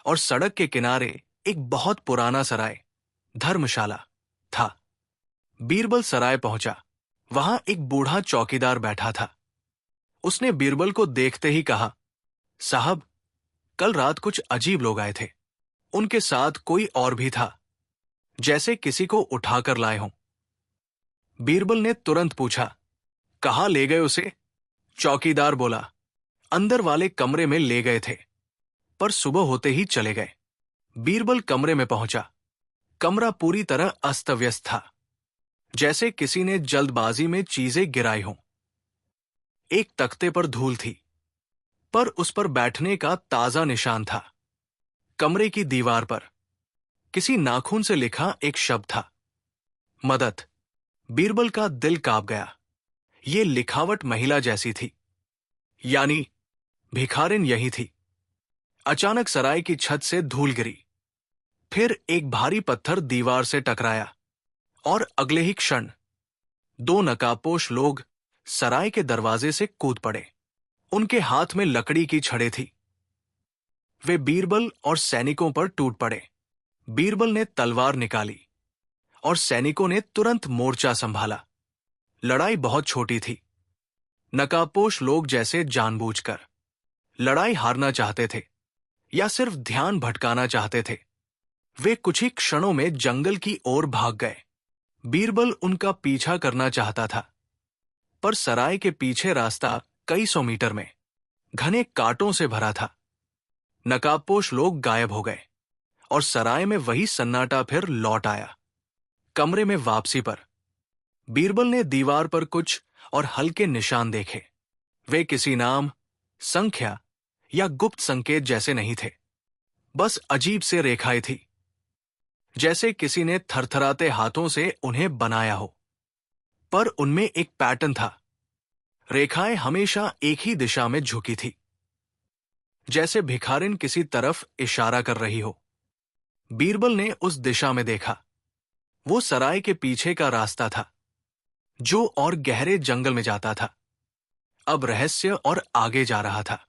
और सड़क के किनारे एक बहुत पुराना सराय, धर्मशाला था। बीरबल सराय पहुंचा। वहां एक बूढ़ा चौकीदार बैठा था। उसने बीरबल को देखते ही कहा, साहब, कल रात कुछ अजीब लोग आए थे। उनके साथ कोई और भी था, जैसे किसी को उठाकर लाए हों। बीरबल ने तुरंत पूछा, कहाँ ले गए उसे? चौकीदार बोला, अंदर वाले कमरे में ले गए थे, पर सुबह होते ही चले गए। बीरबल कमरे में पहुंचा। कमरा पूरी तरह अस्त व्यस्त था, जैसे किसी ने जल्दबाजी में चीजें गिराई हों। एक तख्ते पर धूल थी, पर उस पर बैठने का ताजा निशान था। कमरे की दीवार पर किसी नाखून से लिखा एक शब्द था, मदद। बीरबल का दिल कांप गया। ये लिखावट महिला जैसी थी, यानी भिखारिन यही थी। अचानक सराय की छत से धूल गिरी। फिर एक भारी पत्थर दीवार से टकराया और अगले ही क्षण 2 नकाबपोश लोग सराय के दरवाजे से कूद पड़े। उनके हाथ में लकड़ी की छड़ें थी। वे बीरबल और सैनिकों पर टूट पड़े। बीरबल ने तलवार निकाली और सैनिकों ने तुरंत मोर्चा संभाला। लड़ाई बहुत छोटी थी। नकाबपोश लोग जैसे जानबूझकर लड़ाई हारना चाहते थे या सिर्फ ध्यान भटकाना चाहते थे। वे कुछ ही क्षणों में जंगल की ओर भाग गए। बीरबल उनका पीछा करना चाहता था, पर सराय के पीछे रास्ता कई सौ मीटर में घने कांटों से भरा था। नकाबपोश लोग गायब हो गए और सराय में वही सन्नाटा फिर लौट आया। कमरे में वापसी पर बीरबल ने दीवार पर कुछ और हल्के निशान देखे। वे किसी नाम, संख्या या गुप्त संकेत जैसे नहीं थे, बस अजीब से रेखाएं थी, जैसे किसी ने थरथराते हाथों से उन्हें बनाया हो। पर उनमें एक पैटर्न था। रेखाएं हमेशा एक ही दिशा में झुकी थी, जैसे भिखारिन किसी तरफ इशारा कर रही हो। बीरबल ने उस दिशा में देखा। वो सराय के पीछे का रास्ता था, जो और गहरे जंगल में जाता था। अब रहस्य और आगे जा रहा था।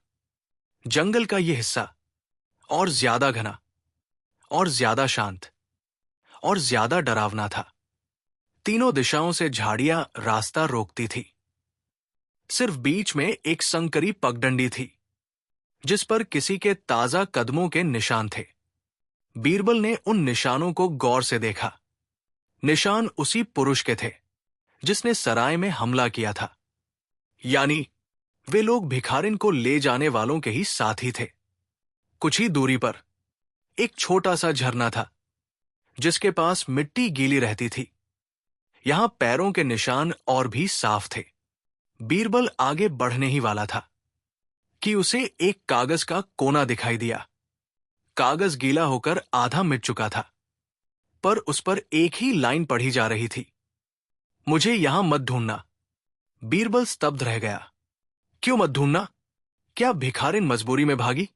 जंगल का यह हिस्सा और ज्यादा घना और ज्यादा शांत और ज्यादा डरावना था। तीनों दिशाओं से झाड़ियां रास्ता रोकती थी। सिर्फ बीच में एक संकरी पगडंडी थी, जिस पर किसी के ताजा कदमों के निशान थे। बीरबल ने उन निशानों को गौर से देखा। निशान उसी पुरुष के थे जिसने सराय में हमला किया था, यानी वे लोग भिखारिन को ले जाने वालों के ही साथी थे। कुछ ही दूरी पर एक छोटा सा झरना था, जिसके पास मिट्टी गीली रहती थी। यहां पैरों के निशान और भी साफ थे। बीरबल आगे बढ़ने ही वाला था कि उसे एक कागज का कोना दिखाई दिया। कागज गीला होकर आधा मिट चुका था, पर उस पर एक ही लाइन पढ़ी जा रही थी, मुझे यहां मत ढूंढना। बीरबल स्तब्ध रह गया। क्यों मत ढूंढना? क्या भिखारिन मजबूरी में भागी,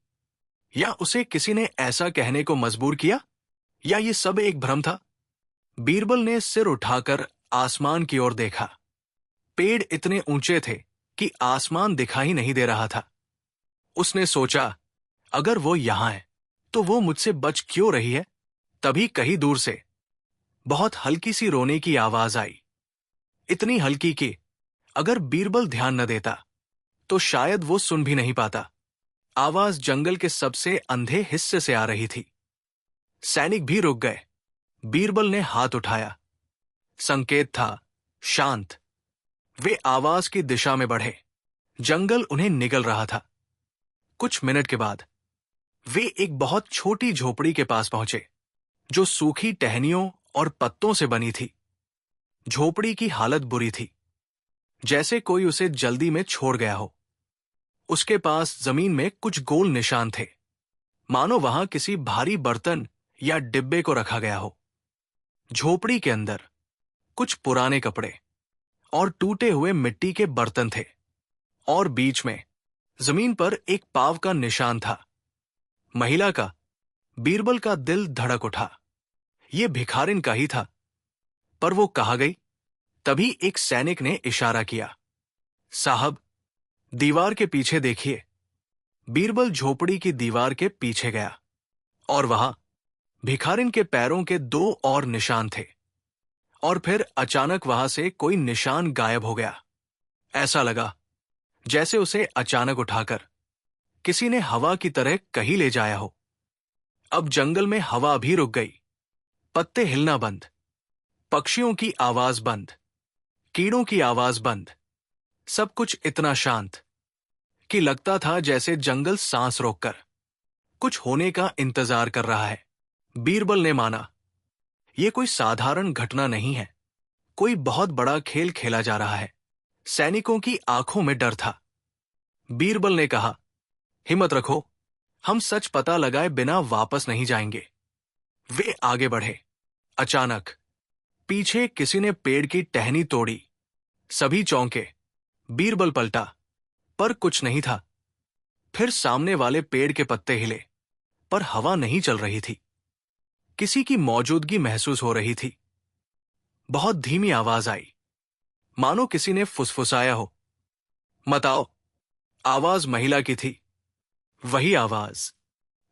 या उसे किसी ने ऐसा कहने को मजबूर किया, या ये सब एक भ्रम था? बीरबल ने सिर उठाकर आसमान की ओर देखा। पेड़ इतने ऊंचे थे कि आसमान दिखाई नहीं दे रहा था। उसने सोचा, अगर वो यहां है तो वो मुझसे बच क्यों रही है? तभी कहीं दूर से बहुत हल्की सी रोने की आवाज आई। इतनी हल्की कि अगर बीरबल ध्यान न देता तो शायद वो सुन भी नहीं पाता। आवाज जंगल के सबसे अंधे हिस्से से आ रही थी। सैनिक भी रुक गए। बीरबल ने हाथ उठाया। संकेत था, शांत। वे आवाज की दिशा में बढ़े। जंगल उन्हें निगल रहा था। कुछ मिनट के बाद वे एक बहुत छोटी झोपड़ी के पास पहुंचे, जो सूखी टहनियों और पत्तों से बनी थी। झोपड़ी की हालत बुरी थी, जैसे कोई उसे जल्दी में छोड़ गया हो। उसके पास जमीन में कुछ गोल निशान थे, मानो वहां किसी भारी बर्तन या डिब्बे को रखा गया हो। झोपड़ी के अंदर कुछ पुराने कपड़े और टूटे हुए मिट्टी के बर्तन थे, और बीच में जमीन पर एक पांव का निशान था। महिला का। बीरबल का दिल धड़क उठा। ये भिखारिन का ही था। पर वो कहाँ गई? तभी एक सैनिक ने इशारा किया। साहब, दीवार के पीछे देखिए। बीरबल झोपड़ी की दीवार के पीछे गया, और वहां भिखारिन के पैरों के 2 और निशान थे। और फिर अचानक वहां से कोई निशान गायब हो गया। ऐसा लगा जैसे उसे अचानक उठाकर किसी ने हवा की तरह कहीं ले जाया हो। अब जंगल में हवा भी रुक गई। पत्ते हिलना बंद, पक्षियों की आवाज बंद, कीड़ों की आवाज बंद। सब कुछ इतना शांत कि लगता था जैसे जंगल सांस रोककर कुछ होने का इंतजार कर रहा है। बीरबल ने माना, यह कोई साधारण घटना नहीं है। कोई बहुत बड़ा खेल खेला जा रहा है। सैनिकों की आंखों में डर था। बीरबल ने कहा, हिम्मत रखो, हम सच पता लगाए बिना वापस नहीं जाएंगे। वे आगे बढ़े। अचानक पीछे किसी ने पेड़ की टहनी तोड़ी। सभी चौंके। बीरबल पलटा, पर कुछ नहीं था। फिर सामने वाले पेड़ के पत्ते हिले, पर हवा नहीं चल रही थी। किसी की मौजूदगी महसूस हो रही थी। बहुत धीमी आवाज आई, मानो किसी ने फुसफुसाया हो। मत आओ। आवाज महिला की थी। वही आवाज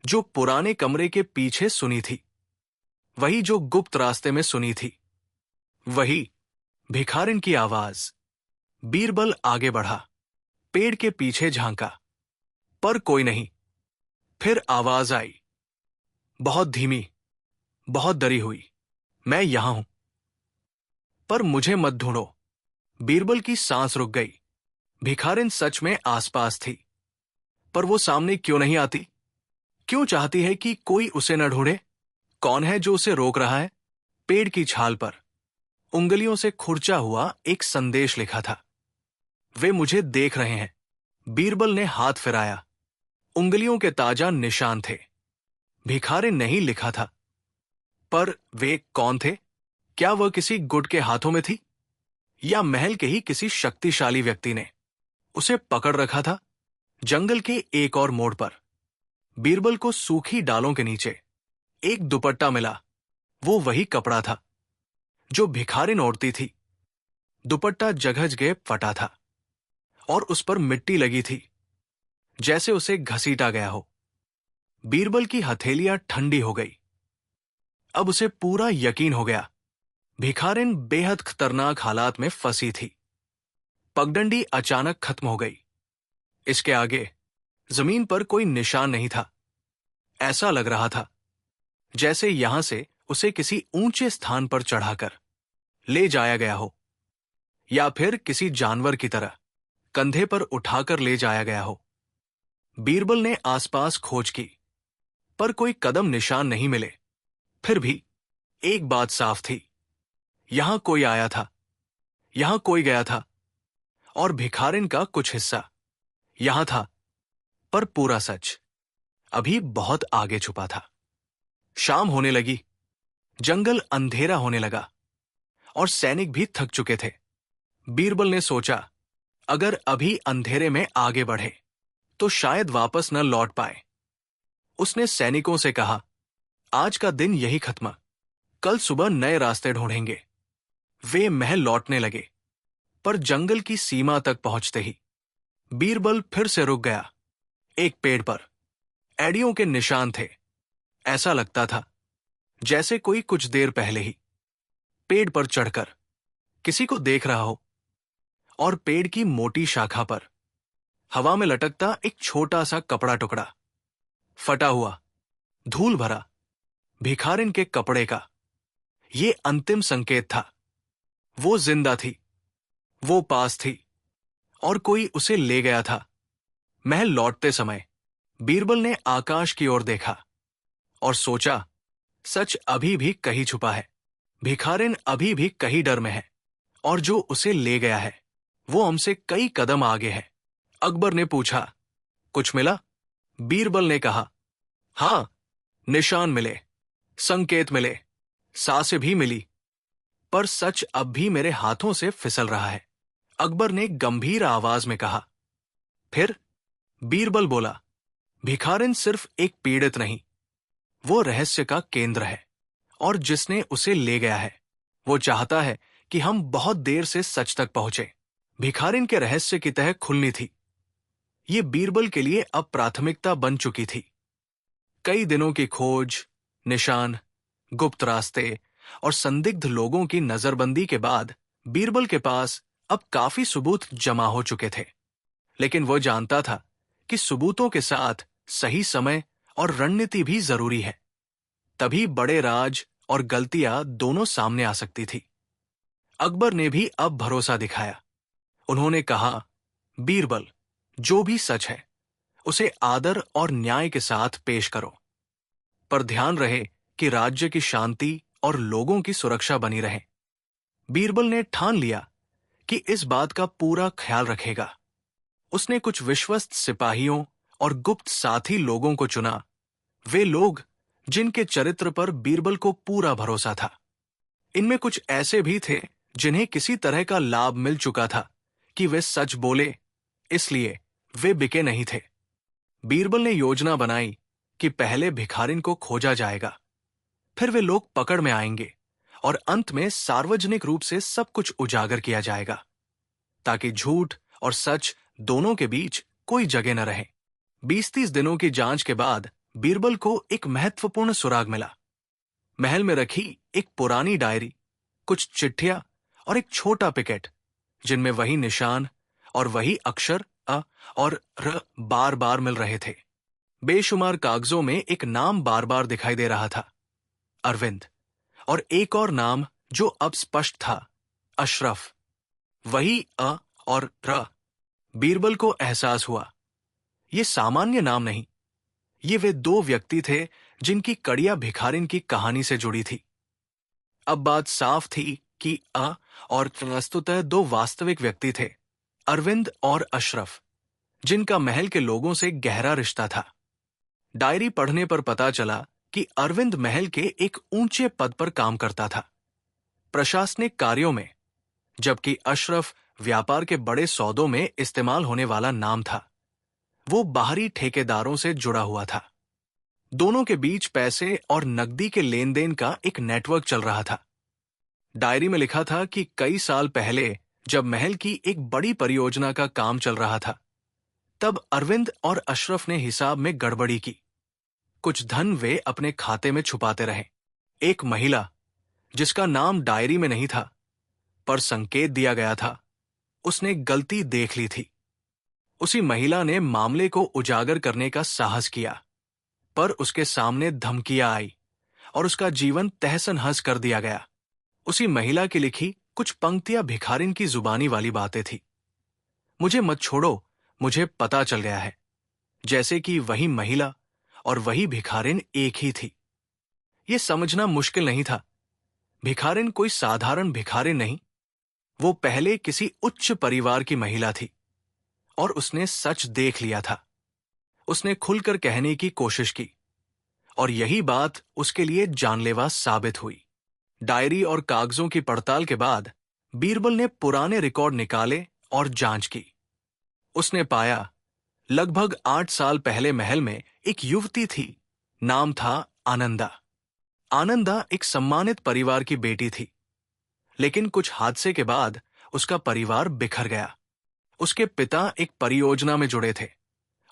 जो पुराने कमरे के पीछे सुनी थी, वही जो गुप्त रास्ते में सुनी थी, वही भिखारिन की आवाज। बीरबल आगे बढ़ा, पेड़ के पीछे झांका, पर कोई नहीं। फिर आवाज आई, बहुत धीमी, बहुत डरी हुई, मैं यहां हूं, पर मुझे मत ढूंढो। बीरबल की सांस रुक गई। भिखारिन सच में आसपास थी, पर वो सामने क्यों नहीं आती? क्यों चाहती है कि कोई उसे न ढूंढे? कौन है जो उसे रोक रहा है? पेड़ की छाल पर उंगलियों से खुरचा हुआ एक संदेश लिखा था, वे मुझे देख रहे हैं। बीरबल ने हाथ फिराया। उंगलियों के ताजा निशान थे। भिखारिन नहीं लिखा था। पर वे कौन थे? क्या वह किसी गुट के हाथों में थी, या महल के ही किसी शक्तिशाली व्यक्ति ने उसे पकड़ रखा था? जंगल के एक और मोड़ पर बीरबल को सूखी डालों के नीचे एक दुपट्टा मिला। वो वही कपड़ा था जो भिखारिन ओढ़ती थी। दुपट्टा जगह जगह फटा था, और उस पर मिट्टी लगी थी, जैसे उसे घसीटा गया हो। बीरबल की हथेलियां ठंडी हो गई। अब उसे पूरा यकीन हो गया, भिखारिन बेहद खतरनाक हालात में फंसी थी। पगडंडी अचानक खत्म हो गई। इसके आगे जमीन पर कोई निशान नहीं था। ऐसा लग रहा था जैसे यहां से उसे किसी ऊंचे स्थान पर चढ़ाकर ले जाया गया हो, या फिर किसी जानवर की तरह कंधे पर उठाकर ले जाया गया हो। बीरबल ने आसपास खोज की, पर कोई कदम निशान नहीं मिले। फिर भी एक बात साफ थी, यहां कोई आया था, यहां कोई गया था, और भिखारिन का कुछ हिस्सा यहां था, पर पूरा सच अभी बहुत आगे छुपा था। शाम होने लगी। जंगल अंधेरा होने लगा, और सैनिक भी थक चुके थे। बीरबल ने सोचा, अगर अभी अंधेरे में आगे बढ़े तो शायद वापस न लौट पाए। उसने सैनिकों से कहा, आज का दिन यही खत्म, कल सुबह नए रास्ते ढूंढेंगे। वे महल लौटने लगे, पर जंगल की सीमा तक पहुंचते ही बीरबल फिर से रुक गया। एक पेड़ पर एड़ियों के निशान थे। ऐसा लगता था जैसे कोई कुछ देर पहले ही पेड़ पर चढ़कर किसी को देख रहा हो। और पेड़ की मोटी शाखा पर हवा में लटकता एक छोटा सा कपड़ा टुकड़ा, फटा हुआ, धूल भरा, भिखारिन के कपड़े का। ये अंतिम संकेत था। वो जिंदा थी, वो पास थी, और कोई उसे ले गया था। महल लौटते समय बीरबल ने आकाश की ओर देखा और सोचा, सच अभी भी कहीं छुपा है। भिखारिन अभी भी कहीं डर में है, और जो उसे ले गया है वो हमसे कई कदम आगे है। अकबर ने पूछा, कुछ मिला? बीरबल ने कहा, हां, निशान मिले, संकेत मिले, सांसें भी मिली, पर सच अब भी मेरे हाथों से फिसल रहा है। अकबर ने गंभीर आवाज में कहा। फिर बीरबल बोला, भिखारिन सिर्फ एक पीड़ित नहीं, वो रहस्य का केंद्र है, और जिसने उसे ले गया है वो चाहता है कि हम बहुत देर से सच तक पहुंचे। भिखारिन के रहस्य की तह खुलनी थी। ये बीरबल के लिए अब प्राथमिकता बन चुकी थी। कई दिनों की खोज, निशान, गुप्त रास्ते और संदिग्ध लोगों की नजरबंदी के बाद बीरबल के पास अब काफी सबूत जमा हो चुके थे। लेकिन वो जानता था कि सबूतों के साथ सही समय और रणनीति भी जरूरी है। तभी बड़े राज और गलतियां दोनों सामने आ सकती थी। अकबर ने भी अब भरोसा दिखाया। उन्होंने कहा, बीरबल, जो भी सच है उसे आदर और न्याय के साथ पेश करो, पर ध्यान रहे कि राज्य की शांति और लोगों की सुरक्षा बनी रहे। बीरबल ने ठान लिया कि इस बात का पूरा ख्याल रखेगा। उसने कुछ विश्वस्त सिपाहियों और गुप्त साथी लोगों को चुना, वे लोग जिनके चरित्र पर बीरबल को पूरा भरोसा था। इनमें कुछ ऐसे भी थे जिन्हें किसी तरह का लाभ मिल चुका था कि वे सच बोले, इसलिए वे बिके नहीं थे। बीरबल ने योजना बनाई कि पहले भिखारिन को खोजा जाएगा, फिर वे लोग पकड़ में आएंगे और अंत में सार्वजनिक रूप से सब कुछ उजागर किया जाएगा, ताकि झूठ और सच दोनों के बीच कोई जगह न रहे। 20-30 दिनों की जांच के बाद बीरबल को एक महत्वपूर्ण सुराग मिला। महल में रखी एक पुरानी डायरी, कुछ चिट्ठियां और एक छोटा पिकेट, जिनमें वही निशान और वही अक्षर अ और र बार बार मिल रहे थे। बेशुमार कागजों में एक नाम बार बार दिखाई दे रहा था, अरविंद, और एक और नाम जो अब स्पष्ट था, अशरफ। वही अ और र। बीरबल को एहसास हुआ, ये सामान्य नाम नहीं, ये वे दो व्यक्ति थे जिनकी कड़िया भिखारिन की कहानी से जुड़ी थी। अब बात साफ थी कि अ और वस्तुतः दो वास्तविक व्यक्ति थे, अरविंद और अशरफ, जिनका महल के लोगों से गहरा रिश्ता था। डायरी पढ़ने पर पता चला कि अरविंद महल के एक ऊंचे पद पर काम करता था, प्रशासनिक कार्यों में, जबकि अशरफ व्यापार के बड़े सौदों में इस्तेमाल होने वाला नाम था। वो बाहरी ठेकेदारों से जुड़ा हुआ था। दोनों के बीच पैसे और नकदी के लेन देन का एक नेटवर्क चल रहा था। डायरी में लिखा था कि कई साल पहले जब महल की एक बड़ी परियोजना का काम चल रहा था, तब अरविंद और अशरफ ने हिसाब में गड़बड़ी की। कुछ धन वे अपने खाते में छुपाते रहे। एक महिला, जिसका नाम डायरी में नहीं था पर संकेत दिया गया था, उसने गलती देख ली थी। उसी महिला ने मामले को उजागर करने का साहस किया, पर उसके सामने धमकियां आई और उसका जीवन तहस-नहस कर दिया गया। उसी महिला की लिखी कुछ पंक्तियां भिखारिन की जुबानी वाली बातें थी। मुझे मत छोड़ो, मुझे पता चल गया है। जैसे कि वही महिला और वही भिखारिन एक ही थी। यह समझना मुश्किल नहीं था। भिखारिन कोई साधारण भिखारिन नहीं, वो पहले किसी उच्च परिवार की महिला थी, और उसने सच देख लिया था। उसने खुलकर कहने की कोशिश की, और यही बात उसके लिए जानलेवा साबित हुई। डायरी और कागजों की पड़ताल के बाद बीरबल ने पुराने रिकॉर्ड निकाले और जांच की। उसने पाया, लगभग 8 साल पहले महल में एक युवती थी। नाम था आनंदा। आनंदा एक सम्मानित परिवार की बेटी थी, लेकिन कुछ हादसे के बाद उसका परिवार बिखर गया। उसके पिता एक परियोजना में जुड़े थे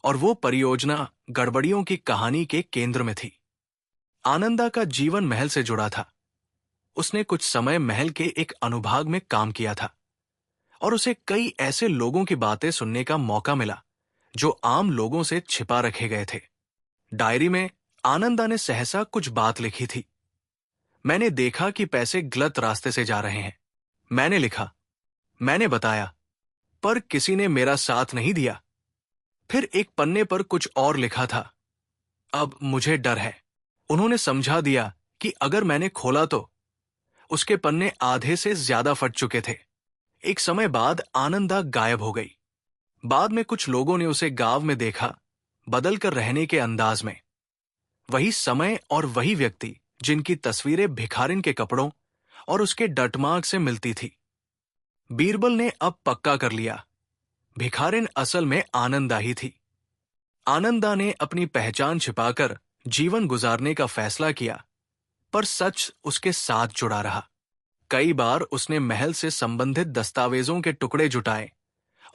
और वो परियोजना गड़बड़ियों की कहानी के केंद्र में थी। आनंदा का जीवन महल से जुड़ा था। उसने कुछ समय महल के एक अनुभाग में काम किया था और उसे कई ऐसे लोगों की बातें सुनने का मौका मिला जो आम लोगों से छिपा रखे गए थे। डायरी में आनंदा ने सहसा कुछ बात लिखी थी। मैंने देखा कि पैसे गलत रास्ते से जा रहे हैं। मैंने लिखा, मैंने बताया, पर किसी ने मेरा साथ नहीं दिया। फिर एक पन्ने पर कुछ और लिखा था, अब मुझे डर है। उन्होंने समझा दिया कि अगर मैंने खोला तो उसके पन्ने आधे से ज्यादा फट चुके थे। एक समय बाद आनंदा गायब हो गई। बाद में कुछ लोगों ने उसे गांव में देखा, बदल कर रहने के अंदाज में। वही समय और वही व्यक्ति जिनकी तस्वीरें भिखारिन के कपड़ों और उसके डटमार्ग से मिलती थी। बीरबल ने अब पक्का कर लिया, भिखारिन असल में आनंदा ही थी। आनंदा ने अपनी पहचान छिपाकर जीवन गुजारने का फैसला किया, पर सच उसके साथ जुड़ा रहा। कई बार उसने महल से संबंधित दस्तावेजों के टुकड़े जुटाए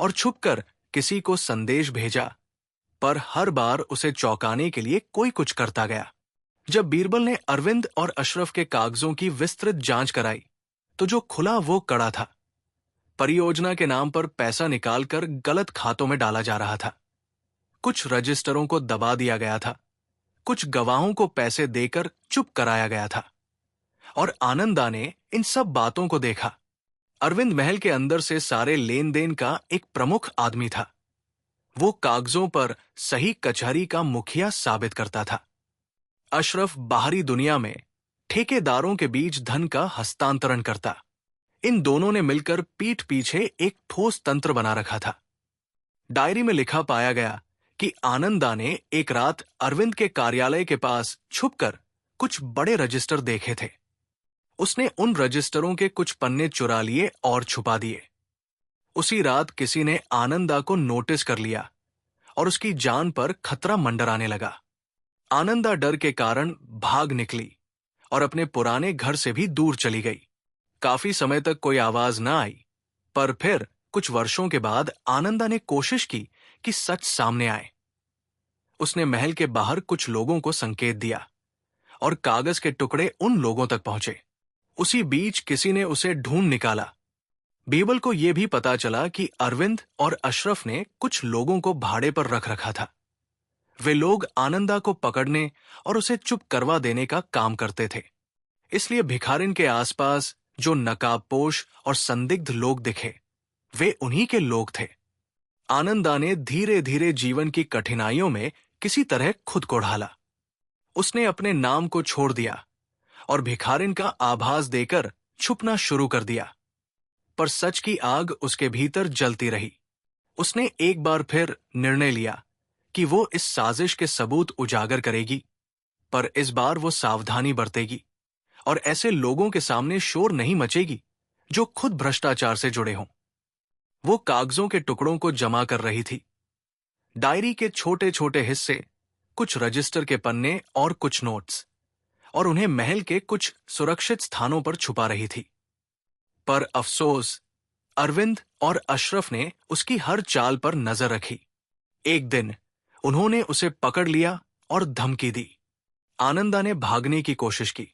और छुपकर किसी को संदेश भेजा, पर हर बार उसे चौंकाने के लिए कोई कुछ करता गया। जब बीरबल ने अरविंद और अशरफ के कागजों की विस्तृत जांच कराई, तो जो खुला वो कड़ा था। परियोजना के नाम पर पैसा निकालकर गलत खातों में डाला जा रहा था। कुछ रजिस्टरों को दबा दिया गया था, कुछ गवाहों को पैसे देकर चुप कराया गया था। और आनंदा ने इन सब बातों को देखा। अरविंद महल के अंदर से सारे लेन देन का एक प्रमुख आदमी था। वो कागजों पर सही कचहरी का मुखिया साबित करता था। अशरफ बाहरी दुनिया में ठेकेदारों के बीच धन का हस्तांतरण करता। इन दोनों ने मिलकर पीठ पीछे एक ठोस तंत्र बना रखा था। डायरी में लिखा पाया गया कि आनंदा ने एक रात अरविंद के कार्यालय के पास छुपकर कुछ बड़े रजिस्टर देखे थे। उसने उन रजिस्टरों के कुछ पन्ने चुरा लिए और छुपा दिए। उसी रात किसी ने आनंदा को नोटिस कर लिया और उसकी जान पर खतरा मंडराने लगा। आनंदा डर के कारण भाग निकली और अपने पुराने घर से भी दूर चली गई। काफी समय तक कोई आवाज न आई, पर फिर कुछ वर्षों के बाद आनंदा ने कोशिश की कि सच सामने आए। उसने महल के बाहर कुछ लोगों को संकेत दिया और कागज के टुकड़े उन लोगों तक पहुंचे। उसी बीच किसी ने उसे ढूंढ निकाला। बीरबल को यह भी पता चला कि अरविंद और अशरफ ने कुछ लोगों को भाड़े पर रख रखा था। वे लोग आनंदा को पकड़ने और उसे चुप करवा देने का काम करते थे। इसलिए भिखारिन के आसपास जो नकाबपोश और संदिग्ध लोग दिखे, वे उन्हीं के लोग थे। आनंदा ने धीरे धीरे जीवन की कठिनाइयों में किसी तरह खुद को ढाला। उसने अपने नाम को छोड़ दिया और भिखारिन का आभास देकर छुपना शुरू कर दिया, पर सच की आग उसके भीतर जलती रही। उसने एक बार फिर निर्णय लिया कि वो इस साजिश के सबूत उजागर करेगी, पर इस बार वो सावधानी बरतेगी और ऐसे लोगों के सामने शोर नहीं मचेगी जो खुद भ्रष्टाचार से जुड़े हों। वो कागजों के टुकड़ों को जमा कर रही थी, डायरी के छोटे छोटे हिस्से, कुछ रजिस्टर के पन्ने और कुछ नोट्स, और उन्हें महल के कुछ सुरक्षित स्थानों पर छुपा रही थी। पर अफसोस, अरविंद और अशरफ ने उसकी हर चाल पर नजर रखी। एक दिन उन्होंने उसे पकड़ लिया और धमकी दी। आनंदा ने भागने की कोशिश की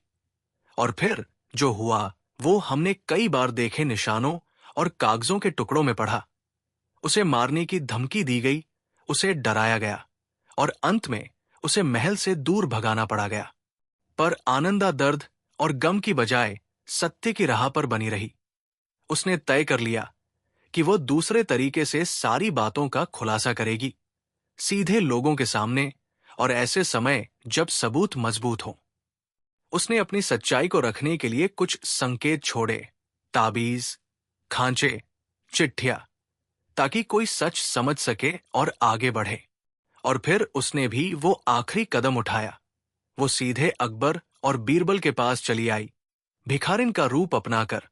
और फिर जो हुआ वो हमने कई बार देखे निशानों और कागजों के टुकड़ों में पढ़ा। उसे मारने की धमकी दी गई, उसे डराया गया और अंत में उसे महल से दूर भगाना पड़ा गया। पर आनंदा दर्द और गम की बजाय सत्य की राह पर बनी रही। उसने तय कर लिया कि वो दूसरे तरीके से सारी बातों का खुलासा करेगी, सीधे लोगों के सामने और ऐसे समय जब सबूत मजबूत हो। उसने अपनी सच्चाई को रखने के लिए कुछ संकेत छोड़े, ताबीज, खांचे, चिट्ठियां, ताकि कोई सच समझ सके और आगे बढ़े। और फिर उसने भी वो आखिरी कदम उठाया। वो सीधे अकबर और बीरबल के पास चली आई, भिखारिन का रूप अपनाकर,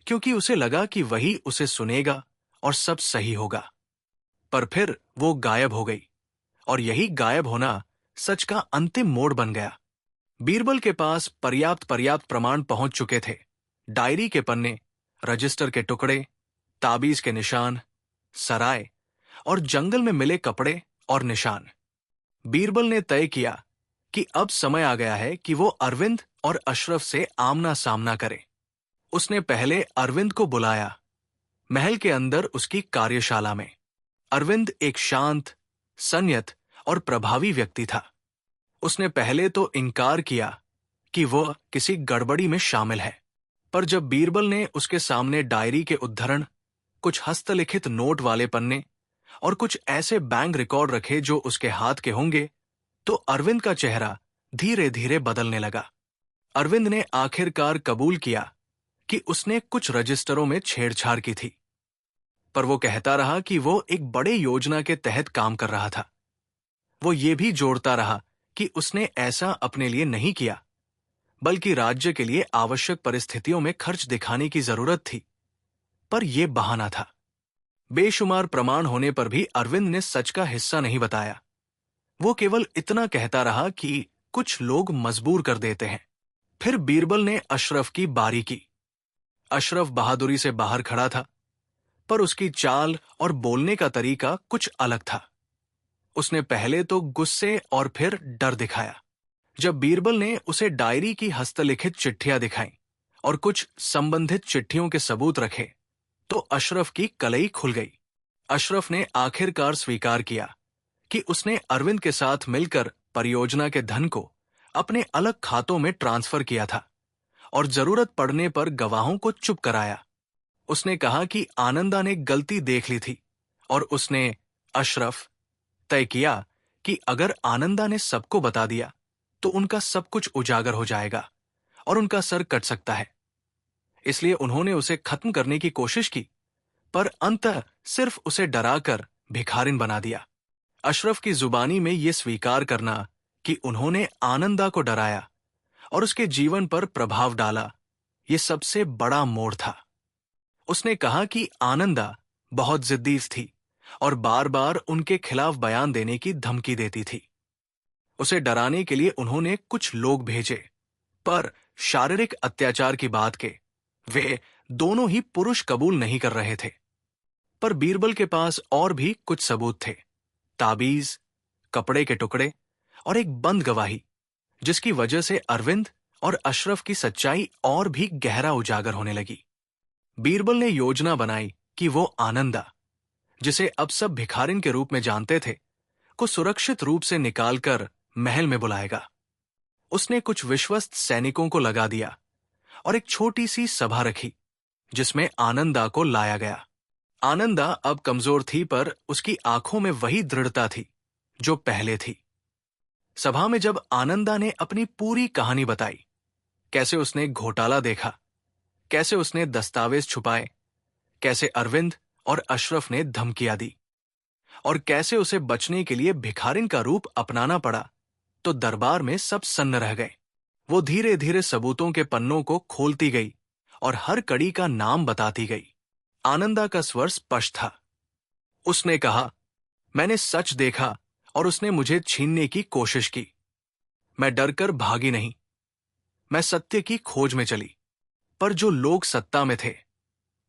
क्योंकि उसे लगा कि वही उसे सुनेगा और सब सही होगा। पर फिर वो गायब हो गई, और यही गायब होना सच का अंतिम मोड़ बन गया। बीरबल के पास पर्याप्त प्रमाण पहुंच चुके थे। डायरी के पन्ने, रजिस्टर के टुकड़े, ताबीज के निशान, सराय और जंगल में मिले कपड़े और निशान। बीरबल ने तय किया कि अब समय आ गया है कि वो अरविंद और अशरफ से आमना सामना करे। उसने पहले अरविंद को बुलाया, महल के अंदर उसकी कार्यशाला में। अरविंद एक शांत, संयत और प्रभावी व्यक्ति था। उसने पहले तो इनकार किया कि वह किसी गड़बड़ी में शामिल है, पर जब बीरबल ने उसके सामने डायरी के उद्धरण, कुछ हस्तलिखित नोट वाले पन्ने और कुछ ऐसे बैंक रिकॉर्ड रखे जो उसके हाथ के होंगे, तो अरविंद का चेहरा धीरे धीरे बदलने लगा। अरविंद ने आखिरकार कबूल किया कि उसने कुछ रजिस्टरों में छेड़छाड़ की थी, पर वो कहता रहा कि वो एक बड़े योजना के तहत काम कर रहा था। वो ये भी जोड़ता रहा कि उसने ऐसा अपने लिए नहीं किया, बल्कि राज्य के लिए आवश्यक परिस्थितियों में खर्च दिखाने की जरूरत थी। पर यह बहाना था। बेशुमार प्रमाण होने पर भी अरविंद ने सच का हिस्सा नहीं बताया। वो केवल इतना कहता रहा कि कुछ लोग मजबूर कर देते हैं। फिर बीरबल ने अशरफ की बारी की। अशरफ बहादुरी से बाहर खड़ा था, पर उसकी चाल और बोलने का तरीका कुछ अलग था। उसने पहले तो गुस्से और फिर डर दिखाया। जब बीरबल ने उसे डायरी की हस्तलिखित चिट्ठियां दिखाईं और कुछ संबंधित चिट्ठियों के सबूत रखे, तो अशरफ की कलई खुल गई। अशरफ ने आखिरकार स्वीकार किया कि उसने अरविंद के साथ मिलकर परियोजना के धन को अपने अलग खातों में ट्रांसफर किया था और जरूरत पड़ने पर गवाहों को चुप कराया। उसने कहा कि आनंदा ने गलती देख ली थी और उसने, अशरफ, तय किया कि अगर आनंदा ने सबको बता दिया तो उनका सब कुछ उजागर हो जाएगा और उनका सर कट सकता है। इसलिए उन्होंने उसे खत्म करने की कोशिश की, पर अंततः सिर्फ उसे डराकर भिखारिन बना दिया। अशरफ की जुबानी में यह स्वीकार करना कि उन्होंने आनंदा को डराया और उसके जीवन पर प्रभाव डाला, यह सबसे बड़ा मोड़ था। उसने कहा कि आनंदा बहुत जिद्दी थी और बार बार उनके खिलाफ बयान देने की धमकी देती थी। उसे डराने के लिए उन्होंने कुछ लोग भेजे, पर शारीरिक अत्याचार की बात के वे दोनों ही पुरुष कबूल नहीं कर रहे थे। पर बीरबल के पास और भी कुछ सबूत थे, ताबीज, कपड़े के टुकड़े और एक बंद गवाही, जिसकी वजह से अरविंद और अशरफ की सच्चाई और भी गहरा उजागर होने लगी। बीरबल ने योजना बनाई कि वो आनंदा, जिसे अब सब भिखारिन के रूप में जानते थे, को सुरक्षित रूप से निकालकर महल में बुलाएगा। उसने कुछ विश्वस्त सैनिकों को लगा दिया और एक छोटी सी सभा रखी, जिसमें आनंदा को लाया गया। आनंदा अब कमजोर थी, पर उसकी आंखों में वही दृढ़ता थी जो पहले थी। सभा में जब आनंदा ने अपनी पूरी कहानी बताई, कैसे उसने घोटाला देखा, कैसे उसने दस्तावेज छुपाए, कैसे अरविंद और अशरफ ने धमकियां दी और कैसे उसे बचने के लिए भिखारिन का रूप अपनाना पड़ा, तो दरबार में सब सन्न रह गए। वो धीरे धीरे सबूतों के पन्नों को खोलती गई और हर कड़ी का नाम बताती गई। आनंदा का स्वर स्पष्ट था। उसने कहा, मैंने सच देखा और उसने मुझे छीनने की कोशिश की। मैं डरकर भागी नहीं, मैं सत्य की खोज में चली। पर जो लोग सत्ता में थे,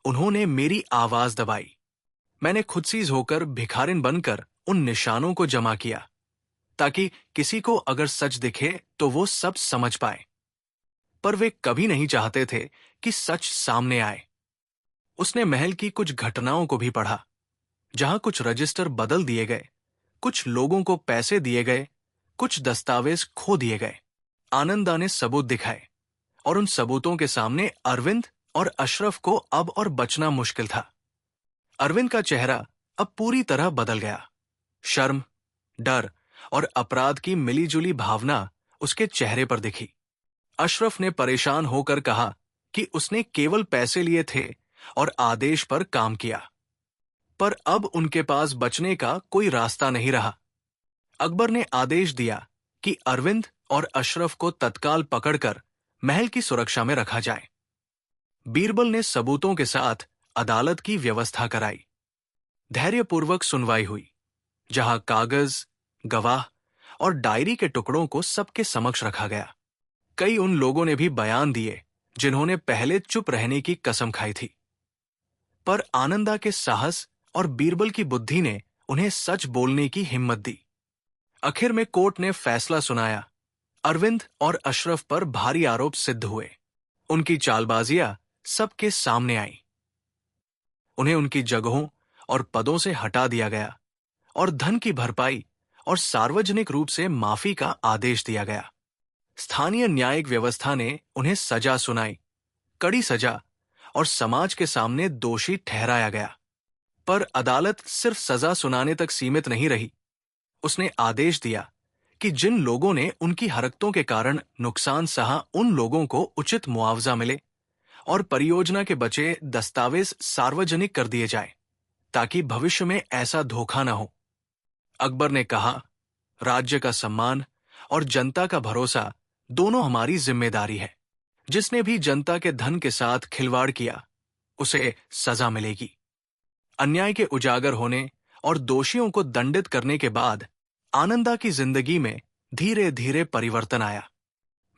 उन्होंने मेरी आवाज दबाई। मैंने खुदसीज होकर भिखारिन बनकर उन निशानों को जमा किया, ताकि किसी को अगर सच दिखे तो वो सब समझ पाए। पर वे कभी नहीं चाहते थे कि सच सामने आए। उसने महल की कुछ घटनाओं को भी पढ़ा, जहां कुछ रजिस्टर बदल दिए गए, कुछ लोगों को पैसे दिए गए, कुछ दस्तावेज खो दिए गए। आनंदा ने सबूत दिखाए और उन सबूतों के सामने अरविंद और अशरफ को अब और बचना मुश्किल था। अरविंद का चेहरा अब पूरी तरह बदल गया। शर्म, डर और अपराध की मिलीजुली भावना उसके चेहरे पर दिखी। अशरफ ने परेशान होकर कहा कि उसने केवल पैसे लिए थे और आदेश पर काम किया, पर अब उनके पास बचने का कोई रास्ता नहीं रहा। अकबर ने आदेश दिया कि अरविंद और अशरफ को तत्काल पकड़कर महल की सुरक्षा में रखा जाए। बीरबल ने सबूतों के साथ अदालत की व्यवस्था कराई। धैर्यपूर्वक सुनवाई हुई, जहां कागज, गवाह और डायरी के टुकड़ों को सबके समक्ष रखा गया। कई उन लोगों ने भी बयान दिए जिन्होंने पहले चुप रहने की कसम खाई थी, पर आनंदा के साहस और बीरबल की बुद्धि ने उन्हें सच बोलने की हिम्मत दी। आखिर में कोर्ट ने फैसला सुनाया। अरविंद और अशरफ पर भारी आरोप सिद्ध हुए। उनकी चालबाजियां सबके सामने आईं। उन्हें उनकी जगहों और पदों से हटा दिया गया और धन की भरपाई और सार्वजनिक रूप से माफी का आदेश दिया गया। स्थानीय न्यायिक व्यवस्था ने उन्हें सजा सुनाई, कड़ी सजा, और समाज के सामने दोषी ठहराया गया। पर अदालत सिर्फ सजा सुनाने तक सीमित नहीं रही। उसने आदेश दिया कि जिन लोगों ने उनकी हरकतों के कारण नुकसान सहा, उन लोगों को उचित मुआवजा मिले और परियोजना के बचे दस्तावेज सार्वजनिक कर दिए जाएं, ताकि भविष्य में ऐसा धोखा न हो। अकबर ने कहा, राज्य का सम्मान और जनता का भरोसा दोनों हमारी जिम्मेदारी है। जिसने भी जनता के धन के साथ खिलवाड़ किया, उसे सजा मिलेगी। अन्याय के उजागर होने और दोषियों को दंडित करने के बाद आनंदा की जिंदगी में धीरे धीरे परिवर्तन आया।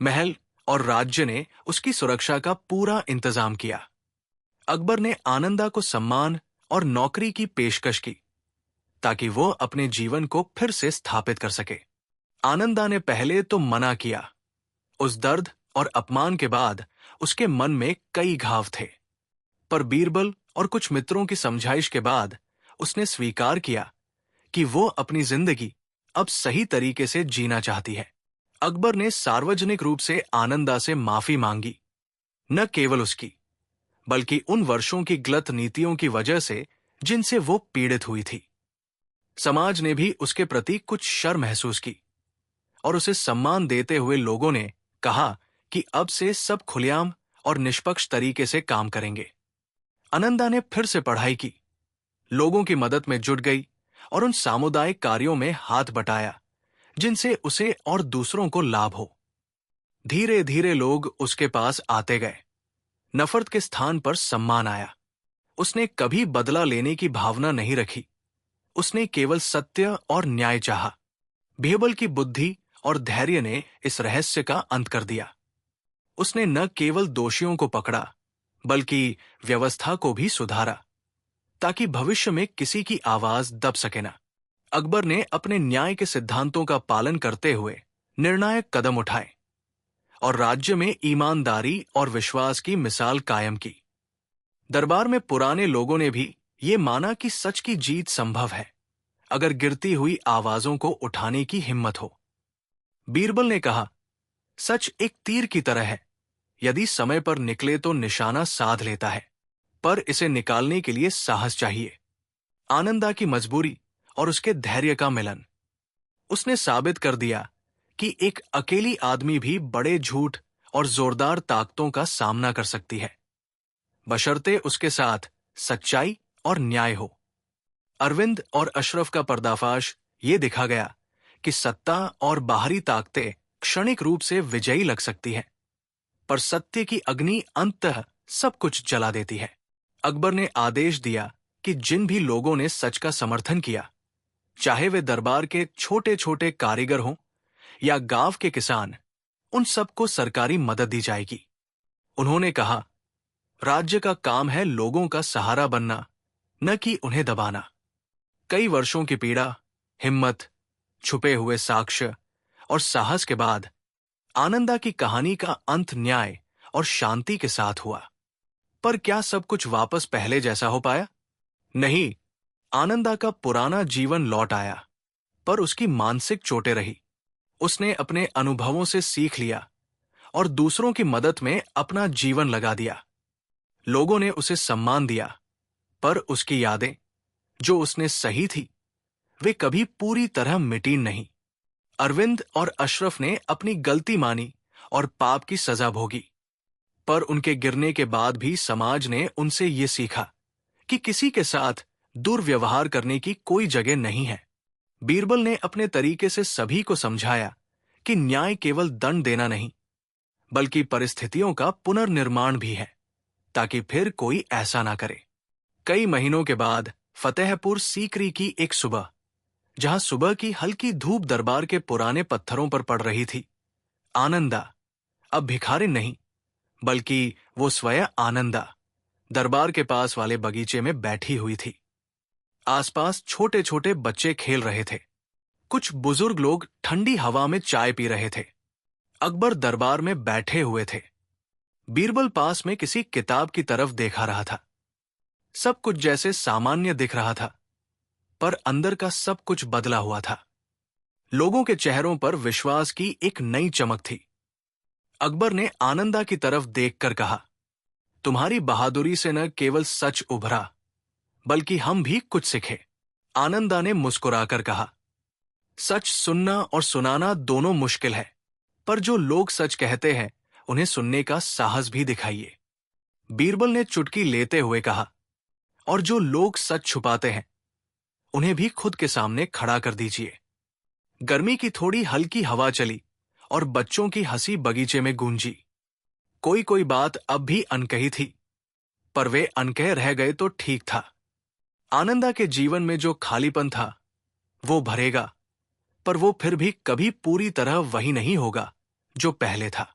महल और राज्य ने उसकी सुरक्षा का पूरा इंतजाम किया। अकबर ने आनंदा को सम्मान और नौकरी की पेशकश की, ताकि वो अपने जीवन को फिर से स्थापित कर सके। आनंदा ने पहले तो मना किया। उस दर्द और अपमान के बाद उसके मन में कई घाव थे, पर बीरबल और कुछ मित्रों की समझाइश के बाद उसने स्वीकार किया कि वो अपनी जिंदगी अब सही तरीके से जीना चाहती है। अकबर ने सार्वजनिक रूप से आनंदा से माफी मांगी, न केवल उसकी, बल्कि उन वर्षों की गलत नीतियों की वजह से जिनसे वो पीड़ित हुई थी। समाज ने भी उसके प्रति कुछ शर्म महसूस की और उसे सम्मान देते हुए लोगों ने कहा कि अब से सब खुलेआम और निष्पक्ष तरीके से काम करेंगे। आनंदा ने फिर से पढ़ाई की, लोगों की मदद में जुट गई और उन सामुदायिक कार्यों में हाथ बटाया जिनसे उसे और दूसरों को लाभ हो। धीरे धीरे लोग उसके पास आते गए। नफरत के स्थान पर सम्मान आया। उसने कभी बदला लेने की भावना नहीं रखी। उसने केवल सत्य और न्याय चाहा। बीरबल की बुद्धि और धैर्य ने इस रहस्य का अंत कर दिया। उसने न केवल दोषियों को पकड़ा, बल्कि व्यवस्था को भी सुधारा, ताकि भविष्य में किसी की आवाज दब सके न। अकबर ने अपने न्याय के सिद्धांतों का पालन करते हुए निर्णायक कदम उठाए और राज्य में ईमानदारी और विश्वास की मिसाल कायम की। दरबार में पुराने लोगों ने भी ये माना कि सच की जीत संभव है, अगर गिरती हुई आवाजों को उठाने की हिम्मत हो। बीरबल ने कहा, सच एक तीर की तरह है, यदि समय पर निकले तो निशाना साध लेता है, पर इसे निकालने के लिए साहस चाहिए। आनंदा की मजबूरी और उसके धैर्य का मिलन। उसने साबित कर दिया कि एक अकेली आदमी भी बड़े झूठ और जोरदार ताकतों का सामना कर सकती है, बशर्ते उसके साथ सच्चाई और न्याय हो। अरविंद और अशरफ का पर्दाफाश ये दिखा गया कि सत्ता और बाहरी ताकतें क्षणिक रूप से विजयी लग सकती हैं, पर सत्य की अग्नि अंततः सब कुछ जला देती है। अकबर ने आदेश दिया कि जिन भी लोगों ने सच का समर्थन किया, चाहे वे दरबार के छोटे छोटे कारीगर हों या गांव के किसान, उन सबको सरकारी मदद दी जाएगी। उन्होंने कहा, राज्य का काम है लोगों का सहारा बनना, न कि उन्हें दबाना। कई वर्षों की पीड़ा, हिम्मत, छुपे हुए साक्ष्य और साहस के बाद आनंदा की कहानी का अंत न्याय और शांति के साथ हुआ। पर क्या सब कुछ वापस पहले जैसा हो पाया? नहीं। आनंदा का पुराना जीवन लौट आया, पर उसकी मानसिक चोटें रही। उसने अपने अनुभवों से सीख लिया और दूसरों की मदद में अपना जीवन लगा दिया। लोगों ने उसे सम्मान दिया, पर उसकी यादें, जो उसने सही थी, वे कभी पूरी तरह मिटी नहीं। अरविंद और अशरफ ने अपनी गलती मानी और पाप की सजा भोगी, पर उनके गिरने के बाद भी समाज ने उनसे ये सीखा कि किसी के साथ दुर्व्यवहार करने की कोई जगह नहीं है। बीरबल ने अपने तरीके से सभी को समझाया कि न्याय केवल दंड देना नहीं, बल्कि परिस्थितियों का पुनर्निर्माण भी है, ताकि फिर कोई ऐसा ना करे। कई महीनों के बाद फतेहपुर सीकरी की एक सुबह, जहां सुबह की हल्की धूप दरबार के पुराने पत्थरों पर पड़ रही थी। आनंदा, अब भिखारिन नहीं, बल्कि वो स्वयं आनंदा, दरबार के पास वाले बगीचे में बैठी हुई थी। आसपास छोटे छोटे बच्चे खेल रहे थे। कुछ बुजुर्ग लोग ठंडी हवा में चाय पी रहे थे। अकबर दरबार में बैठे हुए थे। बीरबल पास में किसी किताब की तरफ देखा रहा था। सब कुछ जैसे सामान्य दिख रहा था, पर अंदर का सब कुछ बदला हुआ था। लोगों के चेहरों पर विश्वास की एक नई चमक थी। अकबर ने आनंदा की तरफ देखकर कहा, तुम्हारी बहादुरी से न केवल सच उभरा, बल्कि हम भी कुछ सीखे। आनंदा ने मुस्कुराकर कहा, सच सुनना और सुनाना दोनों मुश्किल है, पर जो लोग सच कहते हैं उन्हें सुनने का साहस भी दिखाइए। बीरबल ने चुटकी लेते हुए कहा, और जो लोग सच छुपाते हैं उन्हें भी खुद के सामने खड़ा कर दीजिए। गर्मी की थोड़ी हल्की हवा चली और बच्चों की हंसी बगीचे में गूंजी। कोई कोई बात अब भी अनकही थी, पर वे अनकह रह गए तो ठीक था। आनंदा के जीवन में जो खालीपन था वो भरेगा, पर वो फिर भी कभी पूरी तरह वही नहीं होगा जो पहले था।